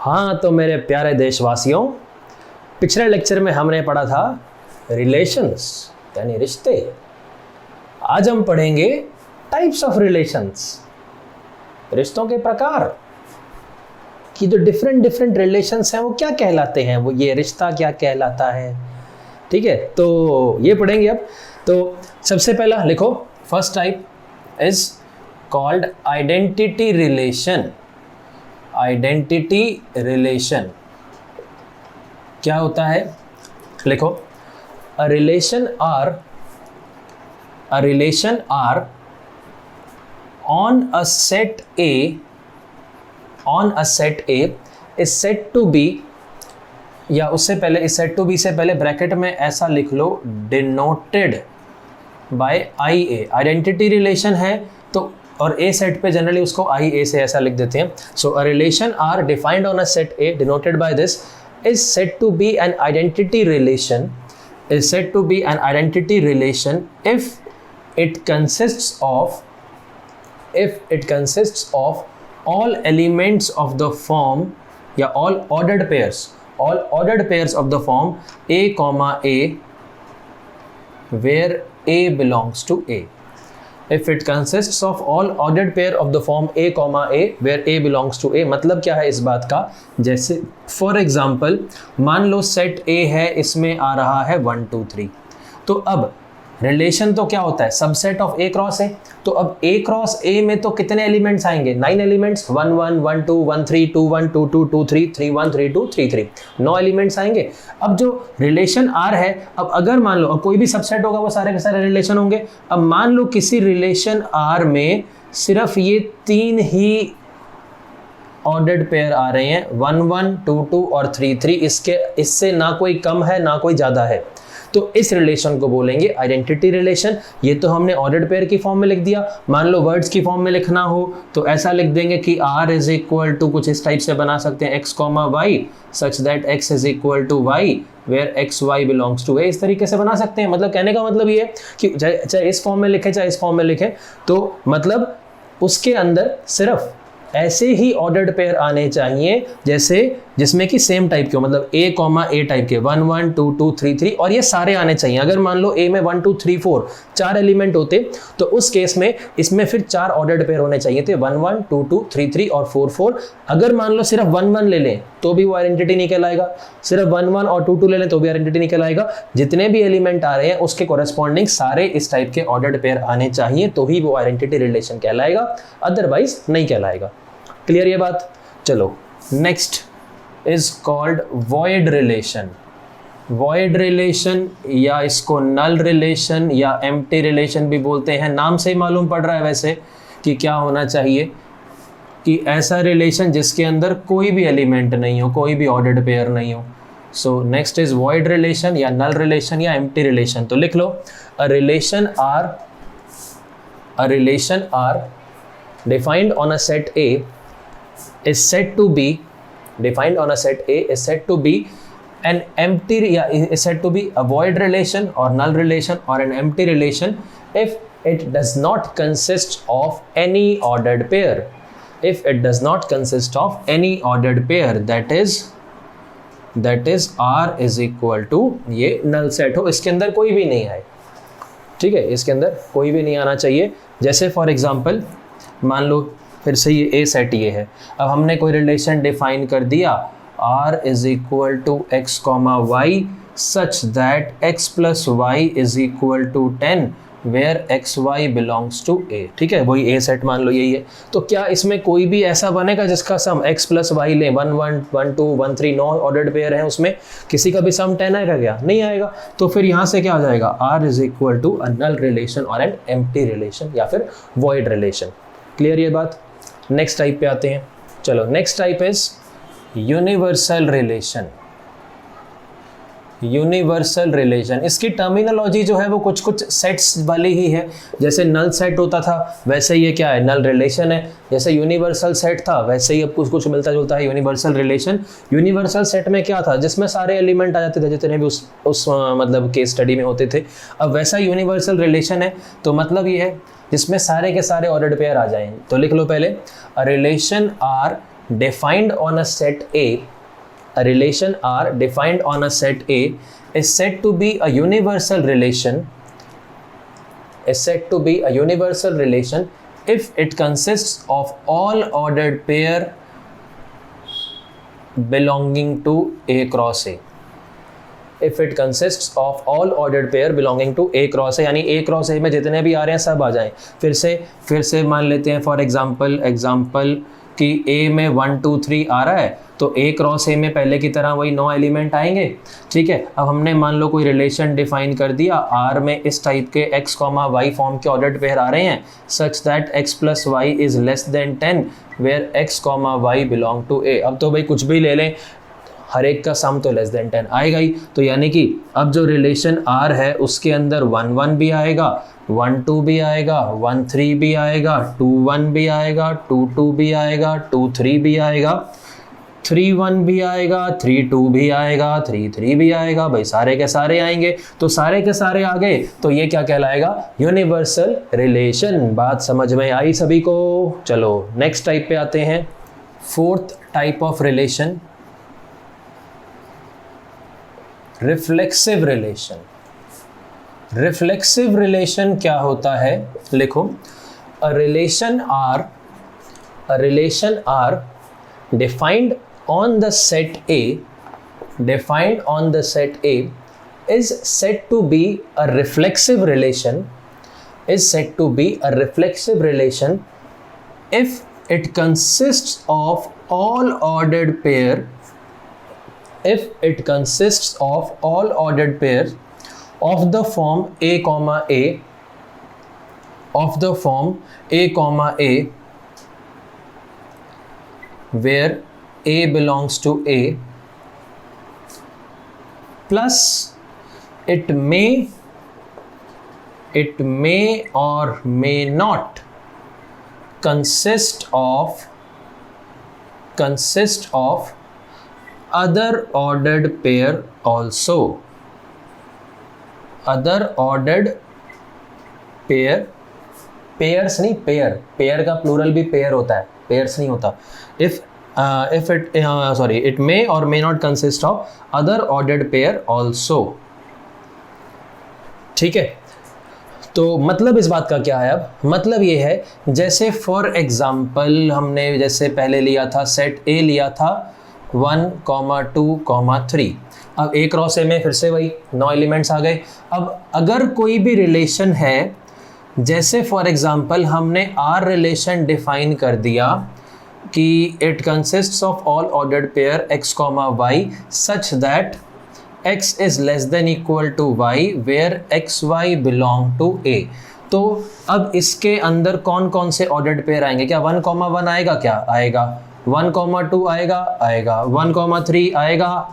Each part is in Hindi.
हाँ तो मेरे प्यारे देशवासियों, पिछले लेक्चर में हमने पढ़ा था रिलेशंस यानी रिश्ते। आज हम पढ़ेंगे टाइप्स ऑफ रिलेशंस, रिश्तों के प्रकार कि जो डिफरेंट रिलेशंस हैं वो क्या कहलाते हैं, वो ये रिश्ता क्या कहलाता है। ठीक है, तो ये पढ़ेंगे अब। तो सबसे पहला लिखो, first type is called identity relation. Identity relation क्या होता है? लिखो, a relation R on a set A is said to be, या उससे पहले इस सेट टू बी से पहले ब्रैकेट में ऐसा लिख लो, denoted by I A. Identity relation है तो और ए सेट पे जनरली उसको आई ए से ऐसा लिख देते हैं। So a relation R defined on a set A denoted by this is said to be an identity relation, is said to be an identity relation if it consists of all elements of the form या all ordered pairs of the form A, A where A belongs to A. If it consists of all ordered pair of the form A, A where A belongs to A, मतलब क्या है इस बात का? जैसे फॉर एग्जाम्पल मान लो सेट A है, इसमें आ रहा है 1 2 3। तो अब रिलेशन तो क्या होता है? Subset of A cross A। तो अब A क्रॉस A में तो कितने एलिमेंट्स आएंगे? 9 एलिमेंट्स, 1 1 1 2 1 3 2 1 2 2 2 3 3 1 3 2 3 3, 9 एलिमेंट्स आएंगे। अब जो रिलेशन R है, अब अगर मान लो अब कोई भी सबसेट होगा वो सारे के सारे रिलेशन होंगे। अब मान लो किसी रिलेशन R में सिर्फ ये 3 ही ऑर्डर्ड पेयर आ रहे हैं, 1 1 2 2 और 3 3, इससे ना कोई कम है ना कोई ज़्यादा है, तो इस रिलेशन को बोलेंगे आइडेंटिटी रिलेशन। ये तो हमने ऑर्डर्ड पेयर की फॉर्म में लिख दिया। मान लो वर्ड्स की फॉर्म में लिखना हो तो ऐसा लिख देंगे कि R इज इक्वल टू, कुछ इस टाइप से बना सकते हैं, x, y such that x is equal to y where x y belongs to a। इस तरीके से बना सकते हैं। मतलब कहने का मतलब ये है कि चाहे इस फॉर्म में लिखे चाहे इस फॉर्म में लिखे, तो मतलब उसके अंदर सिर्फ ऐसे ही ऑर्डर्ड पेयर आने चाहिए जैसे जिसमें कि सेम टाइप के हो, मतलब A, टाइप के 1 1 2 2 3 3, और ये सारे आने चाहिए। अगर मान लो A में 1 2 3 4 4 एलिमेंट होते तो उस केस में इसमें फिर 4 ऑर्डर्ड पेयर होने चाहिए थे, 1 1 2 2 3 3 और 4 4। अगर मान लो सिर्फ 1 1 ले लें तो भी वो आइडेंटिटी नहीं कहलाएगा, सिर्फ 1 1 और 2 2 ले लें तो भी आइडेंटिटी नहीं कहलाएगा। जितने भी एलिमेंट आ रहे हैं उसके कॉरेस्पॉन्डिंग सारे इस टाइप के ऑर्डर्ड पेयर आने चाहिए तो ही वो आइडेंटिटी रिलेशन कहलाएगा, अदरवाइज नहीं कहलाएगा। क्लियर ये बात? चलो next is called void relation. Void relation या इसको नल रिलेशन या एम्प्टी रिलेशन भी बोलते हैं। नाम से ही मालूम पड़ रहा है वैसे कि क्या होना चाहिए, कि ऐसा रिलेशन जिसके अंदर कोई भी एलिमेंट नहीं हो, कोई भी ऑर्डर्ड पेयर नहीं हो। So next is void relation या नल रिलेशन या एम्प्टी रिलेशन। तो लिख लो, a relation R defined on a set A is said to be an empty, is said to be a void relation or null relation or an empty relation if it does not consist of any ordered pair. If it does not consist of any ordered pair, that is R is equal to, ये null set हो, इसके अंदर कोई भी नहीं आए। ठीक है, इसके अंदर कोई भी नहीं आना चाहिए। जैसे फॉर एग्जाम्पल मान लो फिर से ये ए सेट ये है। अब हमने कोई रिलेशन डिफाइन कर दिया, R is equal to x, y such that x plus y is equal to 10 where x y belongs to a। ठीक है, वही ए सेट मान लो यही है। तो क्या इसमें कोई भी ऐसा बनेगा जिसका सम x प्लस वाई लें, 1 1 1 2 1 3, 9 ऑर्डर्ड पेयर है, उसमें किसी का भी सम 10 आएगा क्या? नहीं आएगा। तो फिर यहाँ से क्या आ जाएगा? R is equal to a null relation और एन एम्प्टी रिलेशन या फिर वॉइड रिलेशन। क्लियर ये बात? नेक्स्ट टाइप पे आते हैं। चलो next type is universal relation. Universal relation, इसकी टर्मिनोलॉजी जो है वो कुछ कुछ सेट्स वाली ही है। जैसे नल सेट होता था वैसे ये क्या है? नल रिलेशन है। जैसे यूनिवर्सल सेट था वैसे ही अब कुछ कुछ मिलता जुलता है यूनिवर्सल रिलेशन। यूनिवर्सल सेट में क्या था? जिसमें सारे एलिमेंट आ जाते थे जितने भी उस मतलब केस स्टडी में होते थे। अब वैसा यूनिवर्सल रिलेशन है तो मतलब ये है जिसमें सारे के सारे ऑर्डर्ड पेयर आ जाएंगे। तो लिख लो पहले, a relation R defined on a set A, a relation R defined on a set A is said to be a universal relation, is said to be a universal relation if it consists of all ordered pair belonging to A cross A. If it consists of all ordered pair belonging to A cross A, यानी A cross A में जितने भी आ रहे हैं सब आ जाएं। फिर से मान लेते हैं फॉर एग्जाम्पल कि A में 1 2 3 आ रहा है, तो A क्रॉस A में पहले की तरह वही 9 एलिमेंट आएंगे। ठीक है, अब हमने मान लो कोई रिलेशन डिफाइन कर दिया, R में इस टाइप के x, y फॉर्म के ऑर्डर्ड पेयर आ रहे हैं such that x plus y is less than 10 where x, y belong to A। अब तो भाई कुछ भी ले लें, हर एक का सम तो लेस देन 10 आएगा ही। तो यानी कि अब जो रिलेशन R है उसके अंदर 1 1 भी आएगा, 1 2 भी आएगा, 1 3 भी आएगा, 2 1 भी आएगा, 2 2 भी आएगा, 2 3 भी आएगा, 3 1 भी आएगा, 3 2 भी आएगा, 3 3 भी आएगा। भाई सारे के सारे आएंगे, तो सारे के सारे आ गए, तो ये क्या कहलाएगा? Universal relation. बात समझ में आई सभी को? चलो नेक्स्ट टाइप पे आते हैं। Fourth type of relation, reflexive relation. Reflexive relation क्या होता है? लिखो, a relation R defined on the set A is said to be a reflexive relation, if it consists of all ordered pair of the form A, where A belongs to A, plus it may or may not consist of other ordered pair also. Other ordered pairs नहीं, पेयर का प्लूरल भी पेयर होता है, पेयर्स नहीं होता। It may or may not consist of other ordered pair also. ठीक है, तो मतलब इस बात का क्या है? अब मतलब ये है, जैसे फॉर एग्जाम्पल हमने जैसे पहले लिया था सेट A, लिया था 1, 2, 3। अब A क्रॉस A में फिर से वही 9 एलिमेंट्स आ गए। अब अगर कोई भी रिलेशन है, जैसे फॉर एग्जाम्पल हमने R रिलेशन डिफाइन कर दिया कि it consists of all ordered pair x, y such that x is less than equal to y where x, y belong to A। तो अब इसके अंदर कौन कौन से ऑर्डर्ड पेयर आएंगे? क्या 1, 1 आएगा? क्या आएगा? 1, 2 आएगा? 1, 3 आएगा?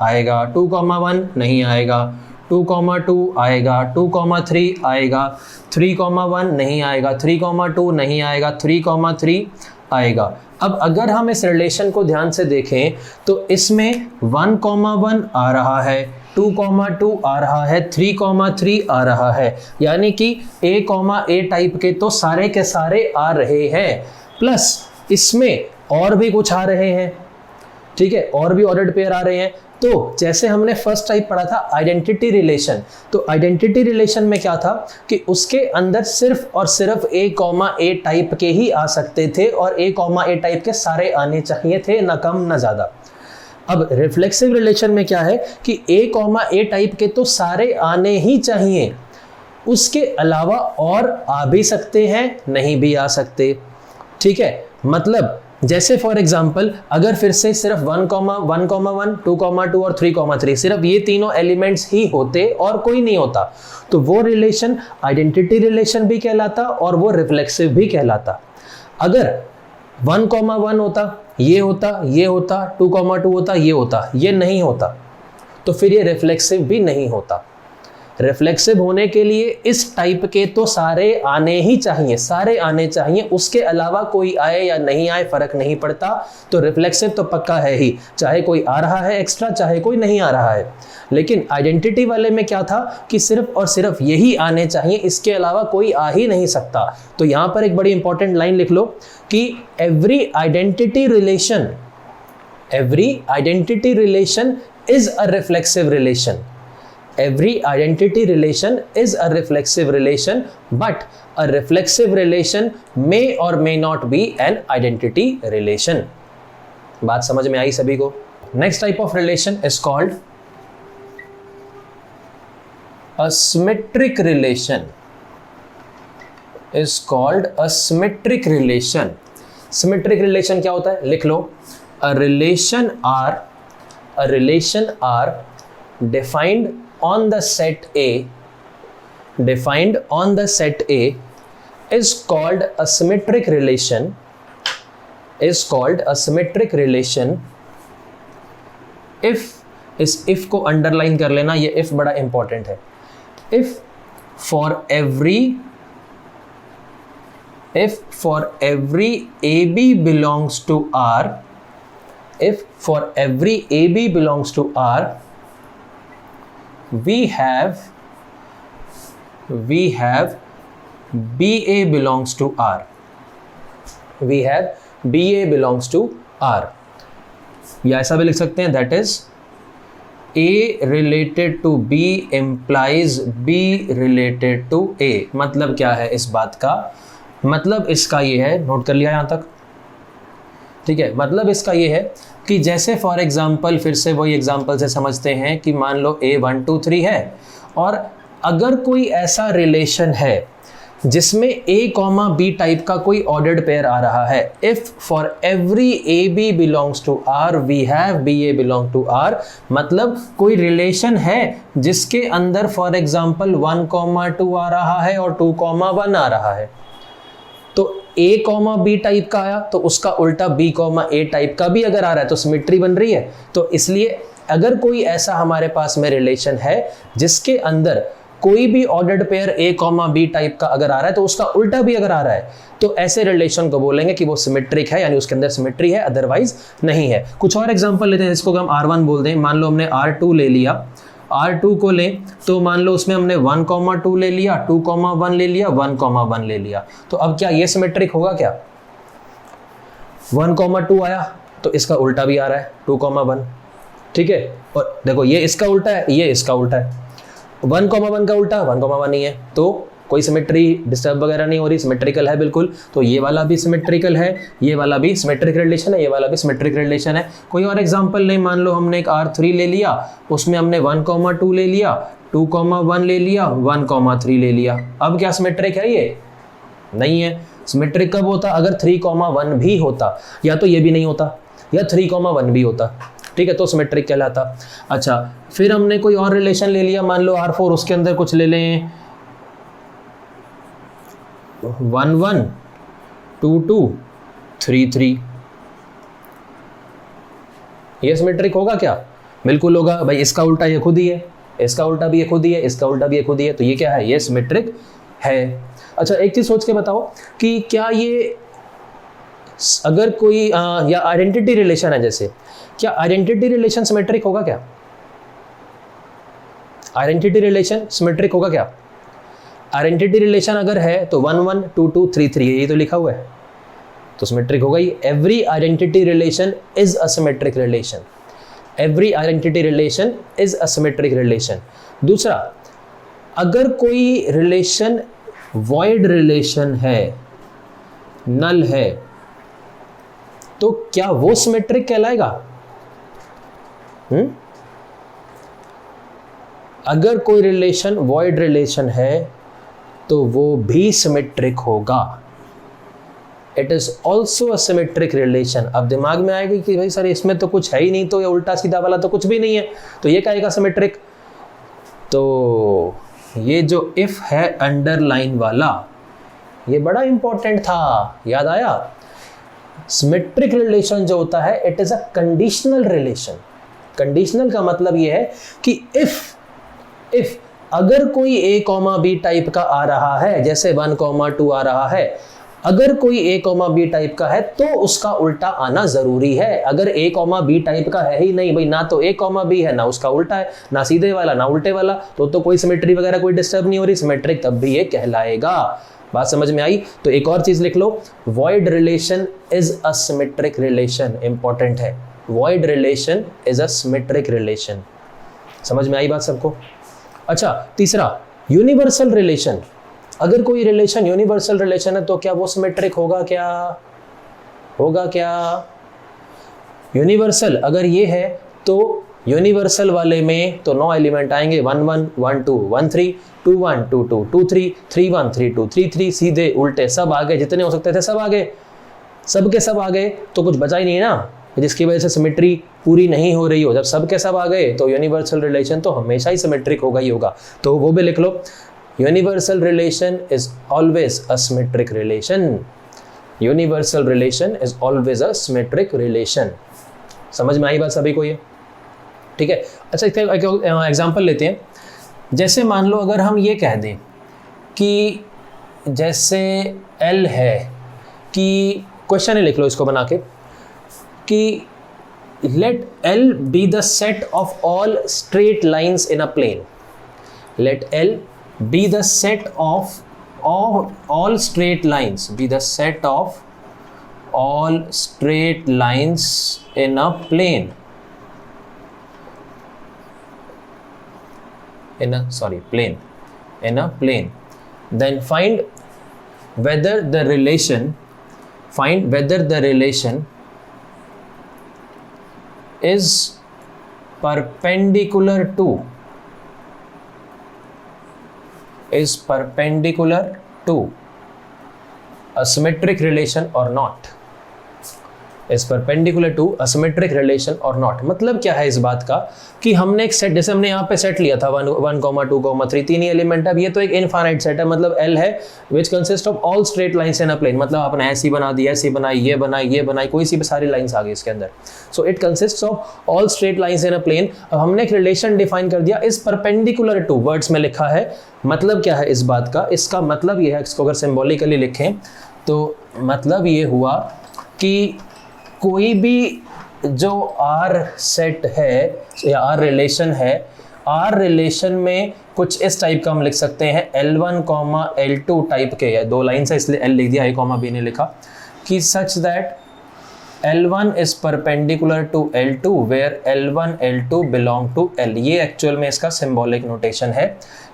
2, 1 नहीं आएगा। 2, 2 आएगा? 2, 3 आएगा? 3, 1 नहीं आएगा। 3, 2 नहीं आएगा। 3, 3 आएगा। अब अगर हम इस रिलेशन को ध्यान से देखें तो इसमें 1, 1 आ रहा है, 2, 2 आ रहा है, 3, 3 आ रहा है, यानी कि A टाइप के तो सारे के सारे आ रहे हैं, प्लस इसमें और भी कुछ आ रहे हैं। ठीक है, और भी ऑर्डर्ड पेयर आ रहे हैं। तो जैसे हमने फर्स्ट टाइप पढ़ा था आइडेंटिटी रिलेशन, तो आइडेंटिटी रिलेशन में क्या था कि उसके अंदर सिर्फ और सिर्फ A टाइप के ही आ सकते थे और A टाइप के सारे आने चाहिए थे, ना कम ना ज़्यादा। अब रिफ्लेक्सिव रिलेशन में क्या है कि A टाइप के तो सारे आने ही चाहिए, उसके अलावा और आ भी सकते हैं, नहीं भी आ सकते। ठीक है, मतलब जैसे फॉर एग्जाम्पल अगर फिर से सिर्फ 1, 1, 2, 2 और 3, 3 सिर्फ ये तीनों एलिमेंट्स ही होते और कोई नहीं होता, तो वो रिलेशन आइडेंटिटी रिलेशन भी कहलाता और वो रिफ्लेक्सिव भी कहलाता। अगर 1, 1 होता, ये होता, 2, 2 होता, ये होता, ये नहीं होता, तो फिर ये रिफ्लेक्सिव भी नहीं होता। रिफ्लेक्सिव होने के लिए इस टाइप के तो सारे आने ही चाहिए, सारे आने चाहिए, उसके अलावा कोई आए या नहीं आए फर्क नहीं पड़ता। तो रिफ्लेक्सिव तो पक्का है ही, चाहे कोई आ रहा है एक्स्ट्रा, चाहे कोई नहीं आ रहा है। लेकिन आइडेंटिटी वाले में क्या था कि सिर्फ और सिर्फ यही आने चाहिए, इसके अलावा कोई आ ही नहीं सकता। तो यहाँ पर एक बड़ी इंपॉर्टेंट लाइन लिख लो कि every identity relation every identity relation is a reflexive relation. Every identity relation is a reflexive relation, but a reflexive relation may or may not be an identity relation. बात समझ में आई सभी को? Next type of relation is called a symmetric relation. Is called a symmetric relation. Symmetric relation क्या होता है? लिख लो. A relation are defined on the set A is called a symmetric relation. Is called a symmetric relation if इस if को अंडरलाइन कर लेना, ये if बड़ा इंपॉर्टेंट है. If for every AB belongs to R, if for every AB belongs to R, we have BA belongs to R. We have BA belongs to R. या ऐसा भी लिख सकते हैं, that is A related to B implies B related to A. मतलब क्या है इस बात का? मतलब इसका ये है, नोट कर लिया यहाँ तक, ठीक है? मतलब इसका ये है कि जैसे फॉर एग्जांपल, फिर से वही एग्जांपल से समझते हैं कि मान लो A 1 2 3 है, और अगर कोई ऐसा रिलेशन है जिसमें A, B टाइप का कोई ऑर्डर्ड पेयर आ रहा है, if for every AB belongs to R we have BA belong to R, मतलब कोई रिलेशन है जिसके अंदर फॉर एग्जांपल 1, 2 आ रहा है और 2, 1 आ रहा है, तो A, B टाइप का आया तो उसका उल्टा B, A टाइप का भी अगर आ रहा है तो सिमेट्री बन रही है. तो इसलिए अगर कोई ऐसा हमारे पास में रिलेशन है जिसके अंदर कोई भी ordered pair A, B type का अगर आ रहा है तो उसका उल्टा भी अगर आ रहा है, तो ऐसे रिलेशन को बोलेंगे कि वो सिमेट्रिक है, यानी उसके अंदर सिमेट्री है, अदरवाइज नहीं है. कुछ और एग्जांपल लेते हैं, जिसको हम R1 बोल दें. मान लो हमने R2 ले लिया, R2 को लें तो मान लो उसमें हमने 1, 2 ले लिया, 2, 1 ले लिया, 1, 1 ले लिया. तो अब क्या ये सिमेट्रिक होगा क्या? 1, 2 आया तो इसका उल्टा भी आ रहा है 2, 1, ठीक है? और देखो ये इसका उल्टा है, ये इसका उल्टा है. 1, 1 का उल्टा 1, 1 ही है, तो कोई सिमेट्री डिस्टर्ब वगैरह नहीं हो रही, सिमेट्रिकल है बिल्कुल. तो ये वाला भी सिमेट्रिकल है, ये वाला भी सिमेट्रिक रिलेशन है, ये वाला भी सिमेट्रिक रिलेशन है. कोई और एग्जांपल नहीं, मान लो हमने एक R3 ले लिया, उसमें हमने 1, 2 ले लिया, 2, 1 ले लिया, 1, 3 ले लिया. अब क्या सिमेट्रिक है? ये नहीं है. सिमेट्रिक कब होता? अगर 3, 1 भी होता, या तो ये भी नहीं होता, या 3, 1 भी होता, ठीक है? तो सिमेट्रिक कहलाता. अच्छा, फिर हमने कोई और रिलेशन ले लिया, मान लो R4, उसके अंदर कुछ ले लें 1, 1, 2, 2, 3, 3. ये सिमेट्रिक होगा क्या? बिल्कुल होगा भाई. इसका उल्टा ये खुद ही है, इसका उल्टा भी ये खुद ही है, इसका उल्टा भी ये खुद ही है, तो ये क्या है? ये सिमेट्रिक है. अच्छा, एक चीज सोच के बताओ कि क्या ये अगर कोई या आइडेंटिटी रिलेशन है, जैसे क्या आइडेंटिटी रिलेशन सिमेट्रिक होगा क्या? आइडेंटिटी रिलेशन सिमेट्रिक होगा क्या? आइडेंटिटी रिलेशन अगर है तो 1, 1, 2, 2, 3, 3 ये तो लिखा हुआ है, तो सिमेट्रिक होगा ही. Every identity relation is a symmetric relation. Every identity relation is a symmetric relation. दूसरा, अगर कोई रिलेशन वॉइड रिलेशन है, नल है, तो क्या वो सिमेट्रिक कहलाएगा? अगर कोई रिलेशन वॉइड रिलेशन है तो वो भी सिमेट्रिक होगा. It is also a symmetric relation. अब दिमाग में आएगी कि भाई सर इसमें तो कुछ है ही नहीं, तो ये उल्टा सीधा वाला तो कुछ भी नहीं है, तो ये कहेगा सिमेट्रिक. तो ये जो इफ है अंडरलाइन वाला, ये बड़ा इंपॉर्टेंट था, याद आया? सिमेट्रिक रिलेशन जो होता है, it is a conditional relation. Conditional का मतलब ये है कि इफ अगर कोई A, B टाइप का आ रहा है, जैसे 1, 2 आ रहा है, अगर कोई A, B टाइप का है तो उसका उल्टा आना जरूरी है. अगर A, B टाइप का है ही नहीं भाई, ना तो A, B है, ना उसका उल्टा है, ना सीधे वाला ना उल्टे वाला, तो कोई सिमेट्री वगैरह कोई डिस्टर्ब नहीं हो रही, सिमेट्रिक तब भी ये कहलाएगा. बात समझ में आई? तो एक और चीज लिख लो, void relation is a symmetric relation. Important है. void relation is a symmetric relation. समझ में आई बात सबको? अच्छा, तीसरा यूनिवर्सल रिलेशन. अगर कोई रिलेशन यूनिवर्सल रिलेशन है तो क्या वो सिमेट्रिक होगा? क्या होगा? क्या यूनिवर्सल अगर ये है तो यूनिवर्सल वाले में तो 9 एलिमेंट आएंगे, 1 1 1 2 1 3 2 1 2 2 2 3 3 1 3 2 3 3, सीधे उल्टे सब आ गए, जितने हो सकते थे सब आ गए, सब के सब आ गए, तो कुछ बचा ही नहीं ना, जिसकी वजह से सिमेट्री पूरी नहीं हो रही हो. जब सब के सब आ गए तो यूनिवर्सल रिलेशन तो हमेशा ही सिमेट्रिक होगा ही होगा. तो वो भी लिख लो, universal relation is always a symmetric relation. Universal relation is always a symmetric relation. समझ में आई बात सभी को ये? ठीक है. अच्छा, इसका एग्जांपल लेते हैं. जैसे मान लो अगर हम ये कह दें कि जैसे L है कि क्वेश्चन ही लिख लो इसको बना के कि let L be the set of all straight lines in a plane. Let L be the set of all straight lines, be the set of all straight lines in a plane, in a plane. Then find whether the relation is perpendicular to a symmetric relation or not. Is perpendicular to a symmetric relation or not. मतलब क्या है इस बात का कि हमने एक सेट, जैसे हमने यहाँ पे सेट लिया था 1 2 3, 3 ही एलिमेंट है. अब ये तो एक इनफाइनाइट सेट है, मतलब L है which consists of all straight lines in a plane. मतलब आपने ऐसी बना दी, ऐसी बनाई, ये बनाई, कोई सी भी सारी लाइंस आ गई इसके अंदर. So it consists of all straight lines in a plane. अब हमने एक रिलेशन डिफाइन कर दिया, is perpendicular to, वर्ड्स में लिखा है. मतलब क्या है इस बात का? इसका मतलब ये है, इसको अगर सिंबॉलिकली लिखें तो मतलब ये हुआ कि कोई भी जो R सेट है या R रिलेशन है, R रिलेशन में कुछ इस टाइप का हम लिख सकते हैं L1, L2 टाइप के, या 2 लाइन से इसलिए L लिख दिया, A, B नहीं लिखा, कि such that L1 is perpendicular to L2 where L1 L2 belong to L. ये एक्चुअल में इसका सिंबॉलिक नोटेशन है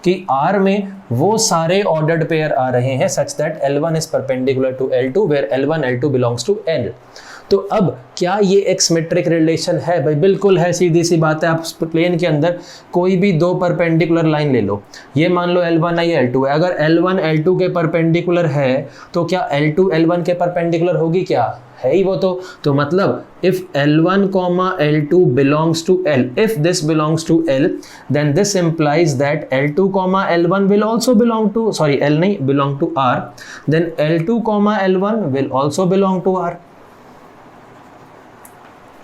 कि R में वो सारे ऑर्डर्ड पेयर आ रहे हैं such that L1 is perpendicular to L2 where L1 L2 belongs to L. तो अब क्या ये एक सिमेट्रिक रिलेशन है? भाई बिल्कुल है, सीधी सी बात है. आप प्लेन के अंदर कोई भी 2 परपेंडिकुलर लाइन ले लो, ये मान लो L1 है, ये L2 है. अगर L1 L2 के परपेंडिकुलर है तो क्या L2 L1 के परपेंडिकुलर होगी? क्या है ही वो तो मतलब if L1, L2 belongs to L, if this belongs to L, then this implies that L2, L1 will also belong to, sorry L नहीं, belong to R, then L2, L1 will also belong to R.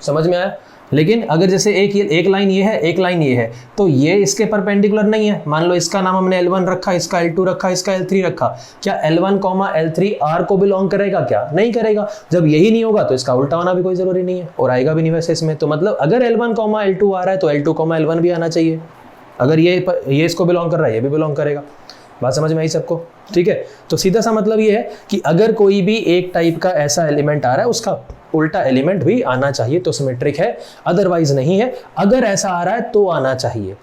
समझ में आया? लेकिन अगर जैसे एक लाइन ये है, एक लाइन ये है, तो ये इसके परपेंडिकुलर नहीं है. मान लो इसका नाम हमने L1 रखा, इसका L2 रखा, इसका L3 रखा. क्या L1, L3 R को बिलोंग करेगा? क्या नहीं करेगा. जब यही नहीं होगा तो इसका उल्टा होना भी कोई जरूरी नहीं है, और आएगा भी नहीं वैसे इसमें. तो मतलब अगर L1, L2 आ रहा है तो L2, L1 भी आना चाहिए. अगर ये इसको बिलोंग कर रहा है, ये भी बिलोंग करेगा. बात समझ में आई सबको? ठीक है. तो सीधा सा मतलब ये है कि अगर कोई भी एक टाइप का ऐसा एलिमेंट आ रहा है, उसका उल्टा एलिमेंट भी आना चाहिए तो सिमेट्रिक है, अदरवाइज नहीं है. अगर ऐसा आ रहा है तो आना चाहिए,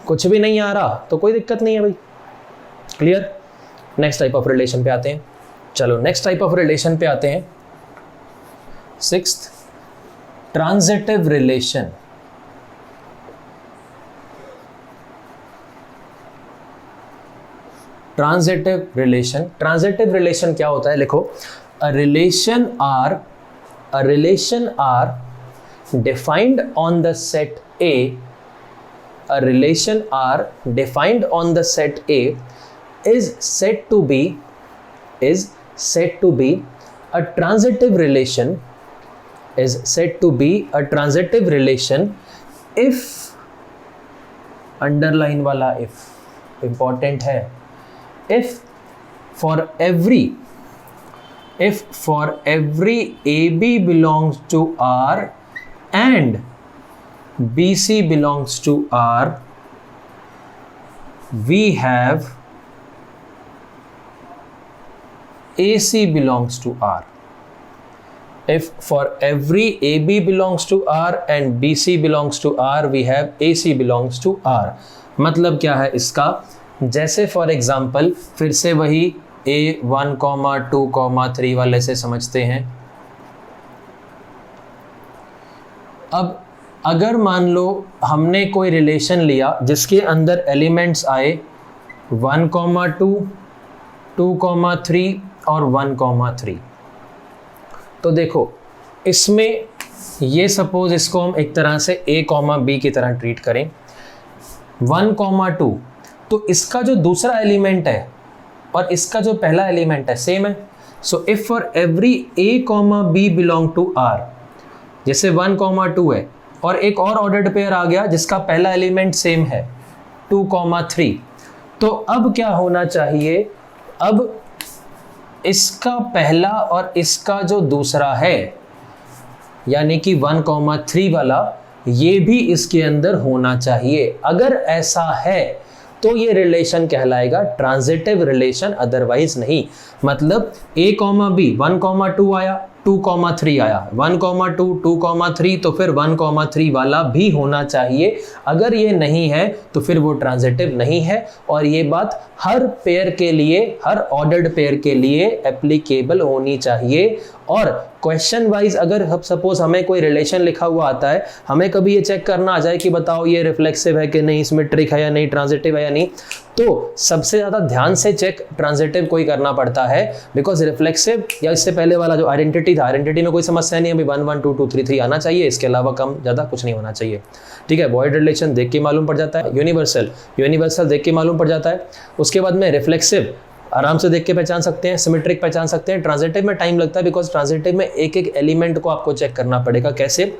कुछ भी नहीं आ रहा तो कोई दिक्कत नहीं है भाई. Clear? Next type of relation पे आते हैं. चलो नेक्स्ट टाइप ऑफ रिलेशन पे आते हैं. 6th, transitive relation. Transitive relation क्या होता है? लिखो, a relation R defined on the set A, a relation R defined on the set A is said to be a transitive relation, if, underline वाला if important है, if for every AB belongs to R and BC belongs to R, we have AC belongs to R. if for every AB belongs to R and BC belongs to R, we have AC belongs to R. मतलब क्या है इसका, जैसे फॉर एग्जाम्पल फिर से वही A1, 2, 3 वाले से समझते हैं। अब अगर मान लो हमने कोई रिलेशन लिया जिसके अंदर एलिमेंट्स आए 1, 2, 2, 3 और 1, 3, तो देखो इसमें ये सपोज इसको हम एक तरह से A, B की तरह ट्रीट करें। 1, 2, तो इसका जो दूसरा एलिमेंट है और इसका जो पहला एलिमेंट है सेम है। So if for every A, B belong to R, जैसे 1, 2 है और एक और ऑर्डर्ड पेयर आ गया जिसका पहला एलिमेंट सेम है 2, 3, तो अब क्या होना चाहिए, अब इसका पहला और इसका जो दूसरा है यानी कि 1, 3 वाला, ये भी इसके अंदर होना चाहिए। अगर ऐसा है तो ये रिलेशन कहलाएगा ट्रांजिटिव रिलेशन, अदरवाइज नहीं। मतलब A, B 1, 2 आया, 2, 3 आया, 1, 2, 2, 3, तो फिर 1, 3 वाला भी होना चाहिए। अगर ये नहीं है तो फिर वो ट्रांजिटिव नहीं है, और ये बात हर पेयर के लिए, हर ऑर्डर्ड पेयर के लिए एप्लीकेबल होनी चाहिए। और क्वेश्चन वाइज अगर सपोज हमें कोई रिलेशन लिखा हुआ आता है, हमें कभी ये चेक करना आ जाए कि बताओ ये रिफ्लेक्सिव है कि नहीं, सिमेट्रिक है या नहीं, ट्रांजिटिव है या नहीं, तो सबसे ज़्यादा ध्यान से चेक ट्रांजिटिव को ही करना पड़ता है। बिकॉज रिफ्लेक्सिव या इससे पहले वाला जो आइडेंटिटी था, आइडेंटिटी में कोई समस्या नहीं है, अभी 1, 1, 2, 2, 3, 3 आना चाहिए, इसके अलावा कम ज़्यादा कुछ नहीं होना चाहिए। ठीक है, वॉइड रिलेशन देख के मालूम पड़ जाता है, यूनिवर्सल देख के मालूम पड़ जाता है। उसके बाद में रिफ्लेक्सिव आराम से देख के पहचान सकते हैं, सिमेट्रिक पहचान सकते हैं। ट्रांजिटिव में टाइम लगता है बिकॉज ट्रांजिटिव में एक एक एलिमेंट को आपको चेक करना पड़ेगा। कैसे,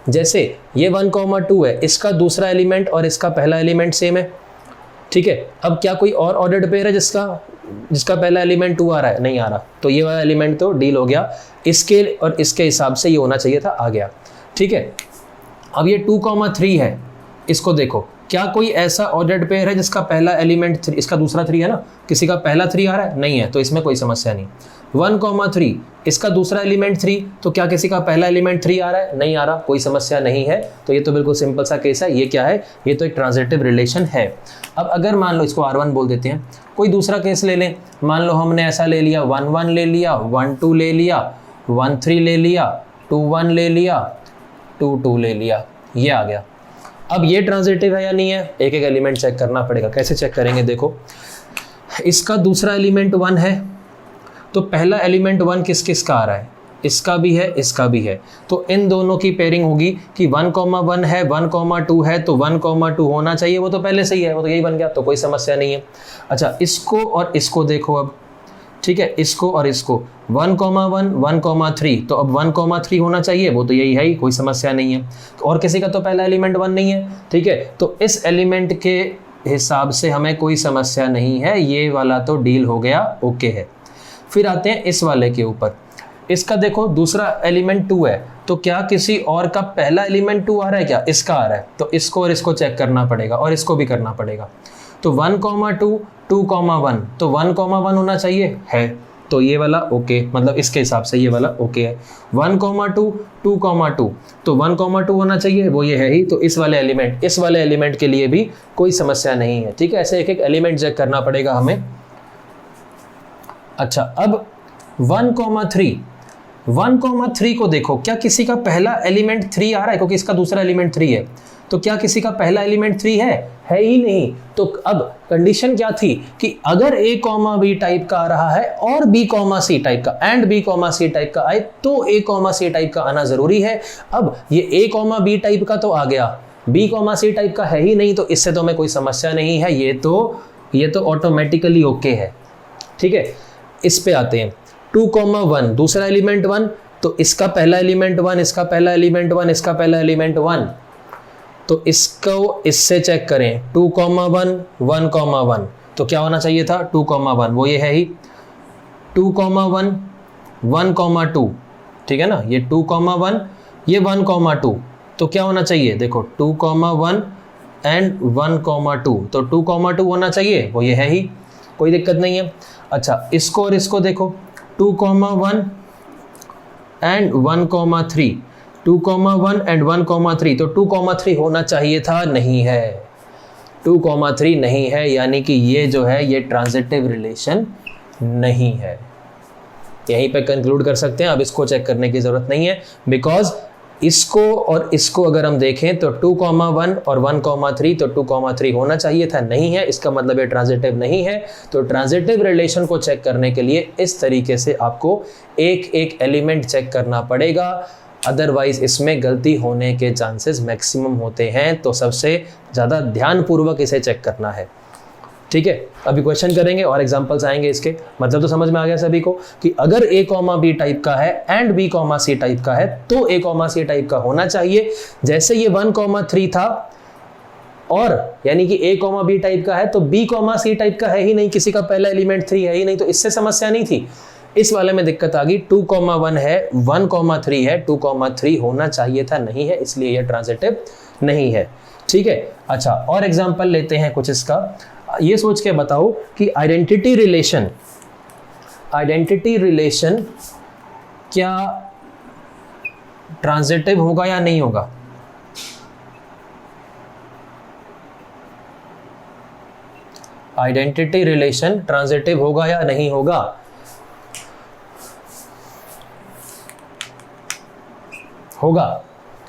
जैसे ये 1, 2 है, इसका दूसरा एलिमेंट और इसका पहला एलिमेंट सेम है। ठीक है, अब क्या कोई और ऑर्डर्ड पेयर है जिसका पहला एलिमेंट 2 आ रहा है? नहीं आ रहा, तो ये वाला एलिमेंट तो डील हो गया, इसके और इसके हिसाब से ये होना चाहिए था, आ गया। ठीक है, अब ये 2, 3 है, इसको देखो, क्या कोई ऐसा ऑर्डर्ड पेयर है जिसका पहला एलिमेंट 3, इसका दूसरा 3 है ना, किसी का पहला 3 आ रहा है? नहीं है, तो इसमें कोई समस्या नहीं। 1, 3, इसका दूसरा एलिमेंट 3, तो क्या किसी का पहला एलिमेंट 3 आ रहा है? नहीं आ रहा, कोई समस्या नहीं है। तो ये तो बिल्कुल सिंपल सा केस है। ये क्या है? ये तो एक ट्रांजिटिव रिलेशन है। अब अगर मान लो इसको R1 बोल देते हैं, कोई दूसरा केस ले लें। मान लो हमने ऐसा ले लिया, 1, 1 ले लिया, 1, 2 ले लिया, 1, 3 ले लिया, 2, 1 ले लिया, 2, 2 ले लिया, ये आ गया। अब ये ट्रांजिटिव है या नहीं है? एक एक एलिमेंट चेक करना पड़ेगा। कैसे चेक करेंगे? देखो, इसका दूसरा एलिमेंट 1 है, तो पहला एलिमेंट 1 किस किस का आ रहा है? इसका भी है, इसका भी है, तो इन दोनों की पेयरिंग होगी कि 1, 1 है, 1, 2 है, तो 1, 2 होना चाहिए, वो तो पहले से ही है, वो तो यही बन गया, तो कोई समस्या नहीं है। अच्छा, इसको और इसको देखो अब। ठीक है, इसको और इसको 1, 1, 3, तो अब 1, 3 होना चाहिए, वो तो यही है ही, कोई समस्या नहीं है। और किसी का तो पहला एलिमेंट 1 नहीं है। ठीक है, तो इस एलिमेंट के हिसाब से हमें कोई समस्या नहीं है, ये वाला तो डील हो गया, ओके है। फिर आते हैं इस वाले के ऊपर। इसका देखो, दूसरा एलिमेंट 2 है, तो क्या किसी और का पहला एलिमेंट 2 आ रहा है? क्या इसका आ रहा है? तो इसको और इसको चेक करना पड़ेगा, और इसको भी करना पड़ेगा। तो 1, 2, 2, 1, तो 1, 1 होना चाहिए, है, तो ये वाला ओके, मतलब इसके हिसाब से ये वाला ओके है। 1, 2, 2, 2, तो 1, 2 होना चाहिए, वो ये है ही, तो इस वाले एलिमेंट के लिए भी कोई समस्या नहीं है। ठीक है, ऐसे एक एक एलिमेंट चेक करना पड़ेगा हमें। अच्छा, अब 1, 3 को देखो, क्या किसी का पहला एलिमेंट 3 आ रहा है? क्योंकि इसका दूसरा एलिमेंट 3 है, तो क्या किसी का पहला एलिमेंट 3 है? है ही नहीं। तो अब कंडीशन क्या थी कि अगर A, B टाइप का आ रहा है और B, C टाइप का, एंड B, C टाइप का आए, तो A, C टाइप का आना जरूरी है। अब ये A, B टाइप का तो आ गया, B, C टाइप का है ही नहीं, तो इससे तो हमें कोई समस्या नहीं है, ये तो ऑटोमेटिकली ओके है। ठीक है, इस पे आते हैं। 2, 1, दूसरा एलिमेंट 1, तो इसका पहला एलिमेंट 1, इसका पहला एलिमेंट 1, इसका पहला एलिमेंट 1, तो इसको इससे चेक करें। 2, 1, 1, 1, तो क्या होना चाहिए था? 2, 1, वो ये है ही। 2, 1, 1, 2, ठीक है ना, ये 2, 1, ये 1, 2, तो क्या होना चाहिए? देखो, 2, 1 एंड 1, 2, तो 2, 2 होना चाहिए, वो ये है ही, कोई दिक्कत नहीं है। अच्छा, इसको और इसको देखो, 2, 1 एंड 1,3, 2,1 एंड 1,3, तो 2,3 होना चाहिए था, नहीं है, 2,3 नहीं है, यानी कि ये जो है ये ट्रांजिटिव रिलेशन नहीं है। यहीं पे कंक्लूड कर सकते हैं, अब इसको चेक करने की जरूरत नहीं है, बिकॉज इसको और इसको अगर हम देखें तो 2,1 और 1,3, तो 2,3 होना चाहिए था, नहीं है, इसका मतलब ये ट्रांजिटिव नहीं है। तो ट्रांजिटिव रिलेशन को चेक करने के लिए इस तरीके से आपको एक एक एलिमेंट चेक करना पड़ेगा, अदरवाइज इसमें गलती होने के चांसेस मैक्सिमम होते हैं। तो सबसे ज़्यादा ध्यानपूर्वक इसे चेक करना है, ठीक है। अभी क्वेश्चन करेंगे और एग्जांपल्स आएंगे इसके, मतलब तो समझ में आ गया सभी को कि अगर a, b टाइप का है एंड b, c टाइप का है तो a, c टाइप का होना चाहिए। जैसे ये 1,3 था और यानी कि a, b टाइप का है तो b, c टाइप का है ही नहीं, किसी का पहला एलिमेंट 3 है ही नहीं, तो इससे समस्या नहीं थी। इस वाले में दिक्कत आ गई, 2,1 है, 1,3 है, 2,3 होना चाहिए था, नहीं है, इसलिए यह ट्रांजिटिव नहीं है, ठीक है। अच्छा, और एग्जांपल लेते हैं कुछ इसका। ये सोच के बताओ कि आइडेंटिटी रिलेशन क्या ट्रांजिटिव होगा या नहीं होगा? आइडेंटिटी रिलेशन ट्रांजिटिव होगा या नहीं होगा? होगा,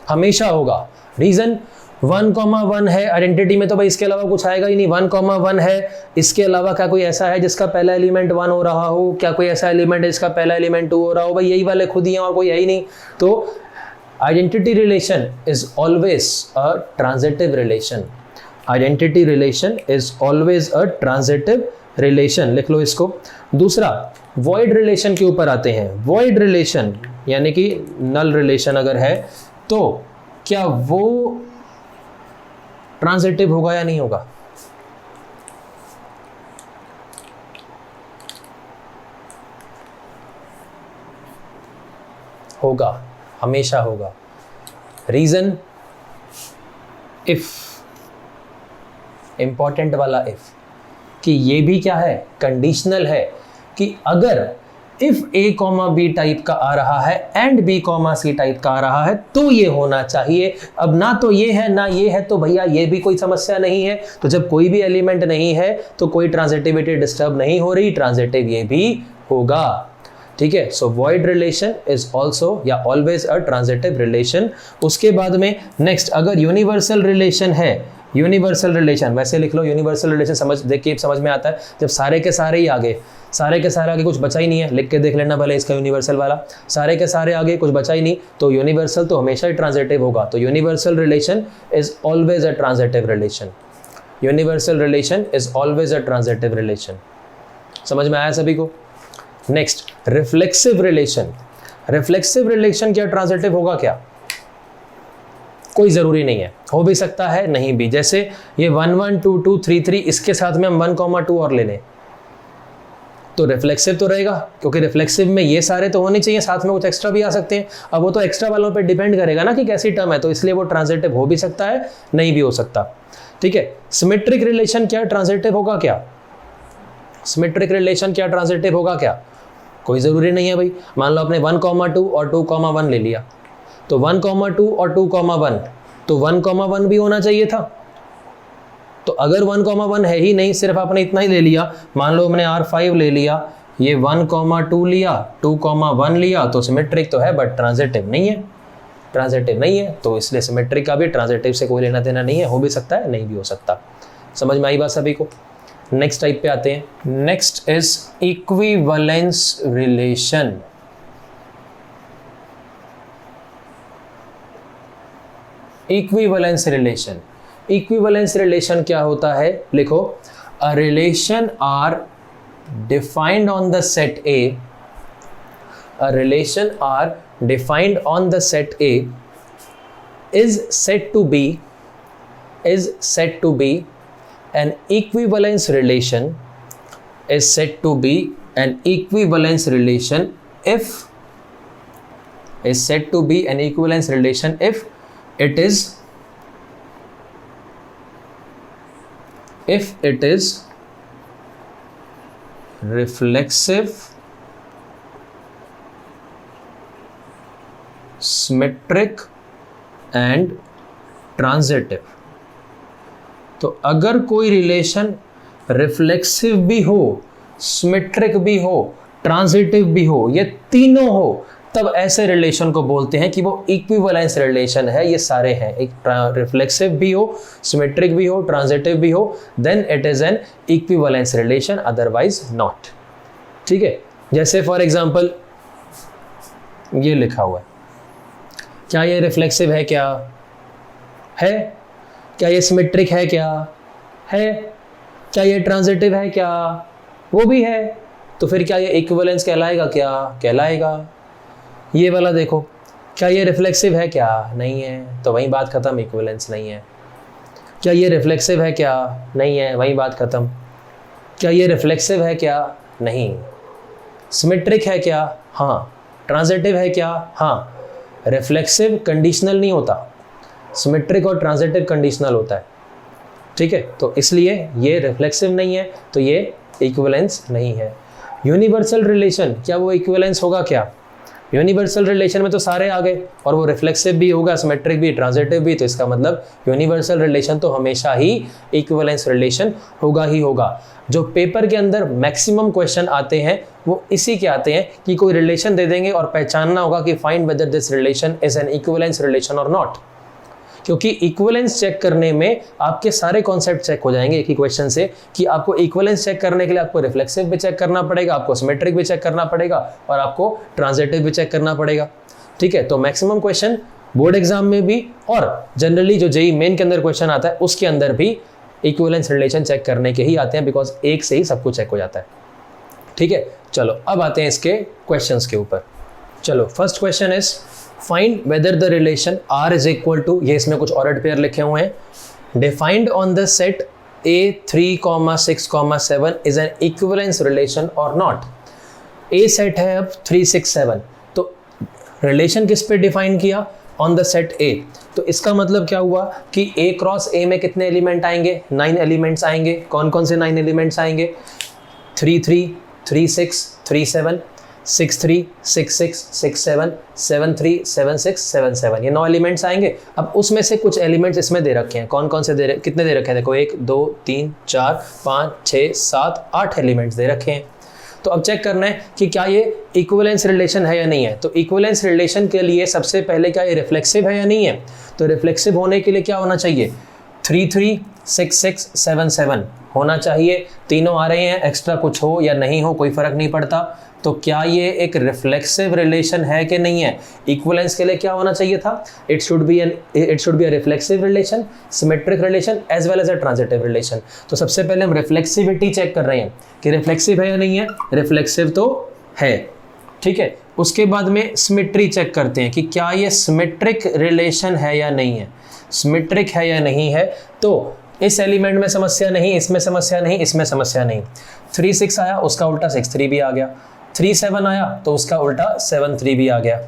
हमेशा होगा। रीजन 1,1 है आइडेंटिटी में, तो भाई इसके अलावा कुछ आएगा ही नहीं। 1,1 है, इसके अलावा क्या कोई ऐसा है जिसका पहला एलिमेंट 1 हो रहा हो? क्या कोई ऐसा एलिमेंट है जिसका पहला एलिमेंट 2 हो रहा हो? भाई यही वाले खुद ही हैं और कोई है ही नहीं। तो identity relation is always a transitive relation. Identity relation is always a transitive relation, लिख लो इसको। दूसरा, वॉइड रिलेशन के ऊपर आते हैं। वॉइड रिलेशन यानी कि नल रिलेशन अगर है तो क्या वो ट्रांजिटिव होगा या नहीं होगा? होगा, हमेशा होगा। रीजन, इफ, इंपॉर्टेंट वाला इफ, कि ये भी क्या है, कंडीशनल है, कि अगर इफ a, b टाइप का आ रहा है एंड b, c टाइप का आ रहा है तो ये होना चाहिए। अब ना तो ये है ना ये है, तो भैया ये भी कोई समस्या नहीं है। तो जब कोई भी एलिमेंट नहीं है तो कोई ट्रांजिटिविटी डिस्टर्ब नहीं हो रही, ट्रांजिटिव ये भी होगा, ठीक है। सो वॉइड रिलेशन इज ऑल्सो या ऑलवेज अ ट्रांजिटिव रिलेशन। उसके बाद में नेक्स्ट, अगर यूनिवर्सल रिलेशन है, यूनिवर्सल रिलेशन वैसे लिख लो, यूनिवर्सल रिलेशन समझ देख के समझ में आता है जब सारे के सारे ही आगे, सारे के सारे आगे कुछ बचा ही नहीं है, लिख के देख लेना भले इसका यूनिवर्सल वाला, सारे के सारे आगे कुछ बचा ही नहीं, तो यूनिवर्सल तो हमेशा ही ट्रांजिटिव होगा। तो universal relation is always a transitive relation. Universal relation is always a transitive relation. समझ में आया सभी को? Next, reflexive relation. Reflexive relation क्या ट्रांजिटिव होगा क्या? कोई ज़रूरी नहीं है, हो भी सकता है नहीं भी। जैसे ये 1, 1, 2, 2, 3, 3, इसके साथ में हम 1,2 और ले लें तो रिफ्लेक्सिव तो रहेगा, क्योंकि रिफ्लेक्सिव में ये सारे तो होने चाहिए, साथ में कुछ एक्स्ट्रा भी आ सकते हैं। अब वो तो एक्स्ट्रा वालों पे डिपेंड करेगा ना कि कैसी टर्म है, तो इसलिए वो ट्रांजिटिव हो भी सकता है, नहीं भी हो सकता, ठीक है। सिमेट्रिक रिलेशन क्या ट्रांजिटिव होगा क्या? सिमेट्रिक रिलेशन क्या ट्रांजिटिव होगा क्या? कोई ज़रूरी नहीं है भाई। मान लो आपने 1,2 और 2,1 ले लिया, तो 1,2 और 2,1, तो 1,1 भी होना चाहिए था। तो अगर 1,1 है ही नहीं, सिर्फ आपने इतना ही ले लिया, मान लो हमने R5 ले लिया, ये 1,2 लिया, 2,1 लिया, तो सिमेट्रिक तो है बट ट्रांजिटिव नहीं है, ट्रांजिटिव नहीं है। तो इसलिए सिमेट्रिक का भी ट्रांजिटिव से कोई लेना देना नहीं है, हो भी सकता है नहीं भी हो सकता। समझ में आई बात सभी को? नेक्स्ट टाइप पे आते हैं। Next is equivalence relation. Equivalence relation, equivalence relation क्या होता है? लिखो, a relation R defined on the set A, a relation R defined on the set A is said to be an equivalence relation, is said to be an equivalence relation if, is said to be an equivalence relation if it is, if it is reflexive symmetric and transitive. तो अगर कोई रिलेशन रिफ्लेक्सिव भी हो, सिमेट्रिक भी हो, ट्रांजिटिव भी हो, ये तीनों हो, तब ऐसे रिलेशन को बोलते हैं कि वो इक्विवेलेंस रिलेशन है। ये सारे हैं, एक रिफ्लेक्सिव भी हो, सिमेट्रिक भी हो, ट्रांजिटिव भी हो, then it is an equivalence relation, otherwise not. ठीक है, जैसे फॉर एग्जांपल ये लिखा हुआ है, क्या ये रिफ्लेक्सिव है? क्या है? क्या ये सिमेट्रिक है? क्या है? क्या ये ट्रांजिटिव है? क्या वो भी है? तो फिर क्या ये इक्विवेलेंस कहलाएगा? क्या कहलाएगा? ये वाला देखो, क्या ये रिफ्लेक्सिव है? क्या नहीं है, तो वही बात खत्म, इक्विवेलेंस नहीं है। क्या ये रिफ्लेक्सिव है? क्या नहीं है, वही बात खत्म। क्या ये रिफ्लेक्सिव है? क्या नहीं। सिमेट्रिक है? क्या हाँ। ट्रांजिटिव है? क्या हाँ। रिफ्लेक्सिव कंडीशनल नहीं होता, सिमेट्रिक और ट्रांजिटिव कंडीशनल होता है। ठीक है, तो इसलिए ये रिफ्लेक्सिव नहीं है, तो ये इक्विवेलेंस नहीं है। यूनिवर्सल रिलेशन, क्या वो इक्विवेलेंस होगा? क्या यूनिवर्सल रिलेशन में तो सारे आ गए, और वो रिफ्लेक्सिव भी होगा, सिमेट्रिक भी, ट्रांजिटिव भी, तो इसका मतलब यूनिवर्सल रिलेशन तो हमेशा ही इक्विवेलेंस रिलेशन होगा ही होगा। जो पेपर के अंदर मैक्सिमम क्वेश्चन आते हैं वो इसी के आते हैं कि कोई रिलेशन दे देंगे और पहचानना होगा कि find whether this relation is an equivalence relation और नॉट। क्योंकि इक्विवेलेंस चेक करने में आपके सारे कॉन्सेप्ट चेक हो जाएंगे एक ही क्वेश्चन से, कि आपको इक्विवेलेंस चेक करने के लिए आपको रिफ्लेक्सिव भी चेक करना पड़ेगा, आपको सिमेट्रिक भी चेक करना पड़ेगा, और आपको ट्रांजिटिव भी चेक करना पड़ेगा। ठीक है, तो मैक्सिमम क्वेश्चन बोर्ड एग्जाम में भी और जनरली जो जेईई मेन के अंदर क्वेश्चन आता है उसके अंदर भी इक्विवेलेंस रिलेशन चेक करने के ही आते हैं, बिकॉज एक से ही सब कुछ चेक हो जाता है। ठीक है, चलो अब आते हैं इसके क्वेश्चंस के ऊपर। चलो, first question is find whether the relation R is equal to, ये इसमें कुछ ऑर्डर पेयर लिखे हुए हैं, defined on the set A3,6,7 is an equivalence relation और नॉट। ए सेट है अब 3, 6, 7, तो रिलेशन किस पे डिफाइन किया? On the set A। तो इसका मतलब क्या हुआ कि A क्रॉस A में कितने एलिमेंट आएंगे? 9 एलिमेंट्स आएंगे। कौन कौन से 9 एलिमेंट्स आएंगे? 3, 3, 3, 6, 3, 7, 6, 3, 6, 6, 6, 7, 7, 3, 7, 6, 7, 7, ये 9 एलिमेंट्स आएंगे। अब उसमें से कुछ एलिमेंट्स इसमें दे रखे हैं। कौन कौन से कितने दे रखे हैं? देखो 1, 2, 3, 4, 5, 6, 7, 8 एलिमेंट्स दे रखे हैं। तो अब चेक करना है कि क्या ये इक्विवेलेंस रिलेशन है या नहीं है। तो इक्विवेलेंस रिलेशन के लिए सबसे पहले क्या ये रिफ्लेक्सिव है या नहीं है? तो रिफ्लेक्सिव होने के लिए क्या होना चाहिए? 3, 3, 6, 6, 7, 7 होना चाहिए। तीनों आ रहे हैं, एक्स्ट्रा कुछ हो या नहीं हो कोई फर्क नहीं पड़ता। तो क्या ये एक रिफ्लेक्सिव रिलेशन है कि नहीं है? इक्विवेलेंस के लिए क्या होना चाहिए था? It should be a reflexive relation, symmetric relation as well as a transitive relation. तो सबसे पहले हम रिफ्लेक्सिविटी चेक कर रहे हैं कि रिफ्लेक्सिव है या नहीं है। रिफ्लेक्सिव तो है, ठीक है। उसके बाद में सिमेट्री चेक करते हैं कि क्या ये सिमेट्रिक रिलेशन है या नहीं है। सिमेट्रिक है या नहीं है, तो इस एलिमेंट में समस्या नहीं, इसमें समस्या नहीं, इसमें समस्या नहीं। 3, 6 आया, उसका उल्टा 6, 3 भी आ गया। 3, 7 आया तो उसका उल्टा 7, 3 भी आ गया।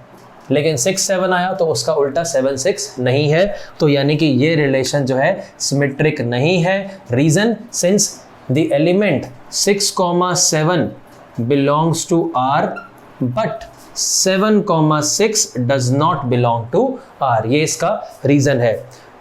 लेकिन 6, 7 आया तो उसका उल्टा 7, 6 नहीं है। तो यानी कि ये रिलेशन जो है सिमेट्रिक नहीं है। Reason, since the element 6, 7 belongs to R but 7, 6 does not belong to R। ये इसका रीजन है।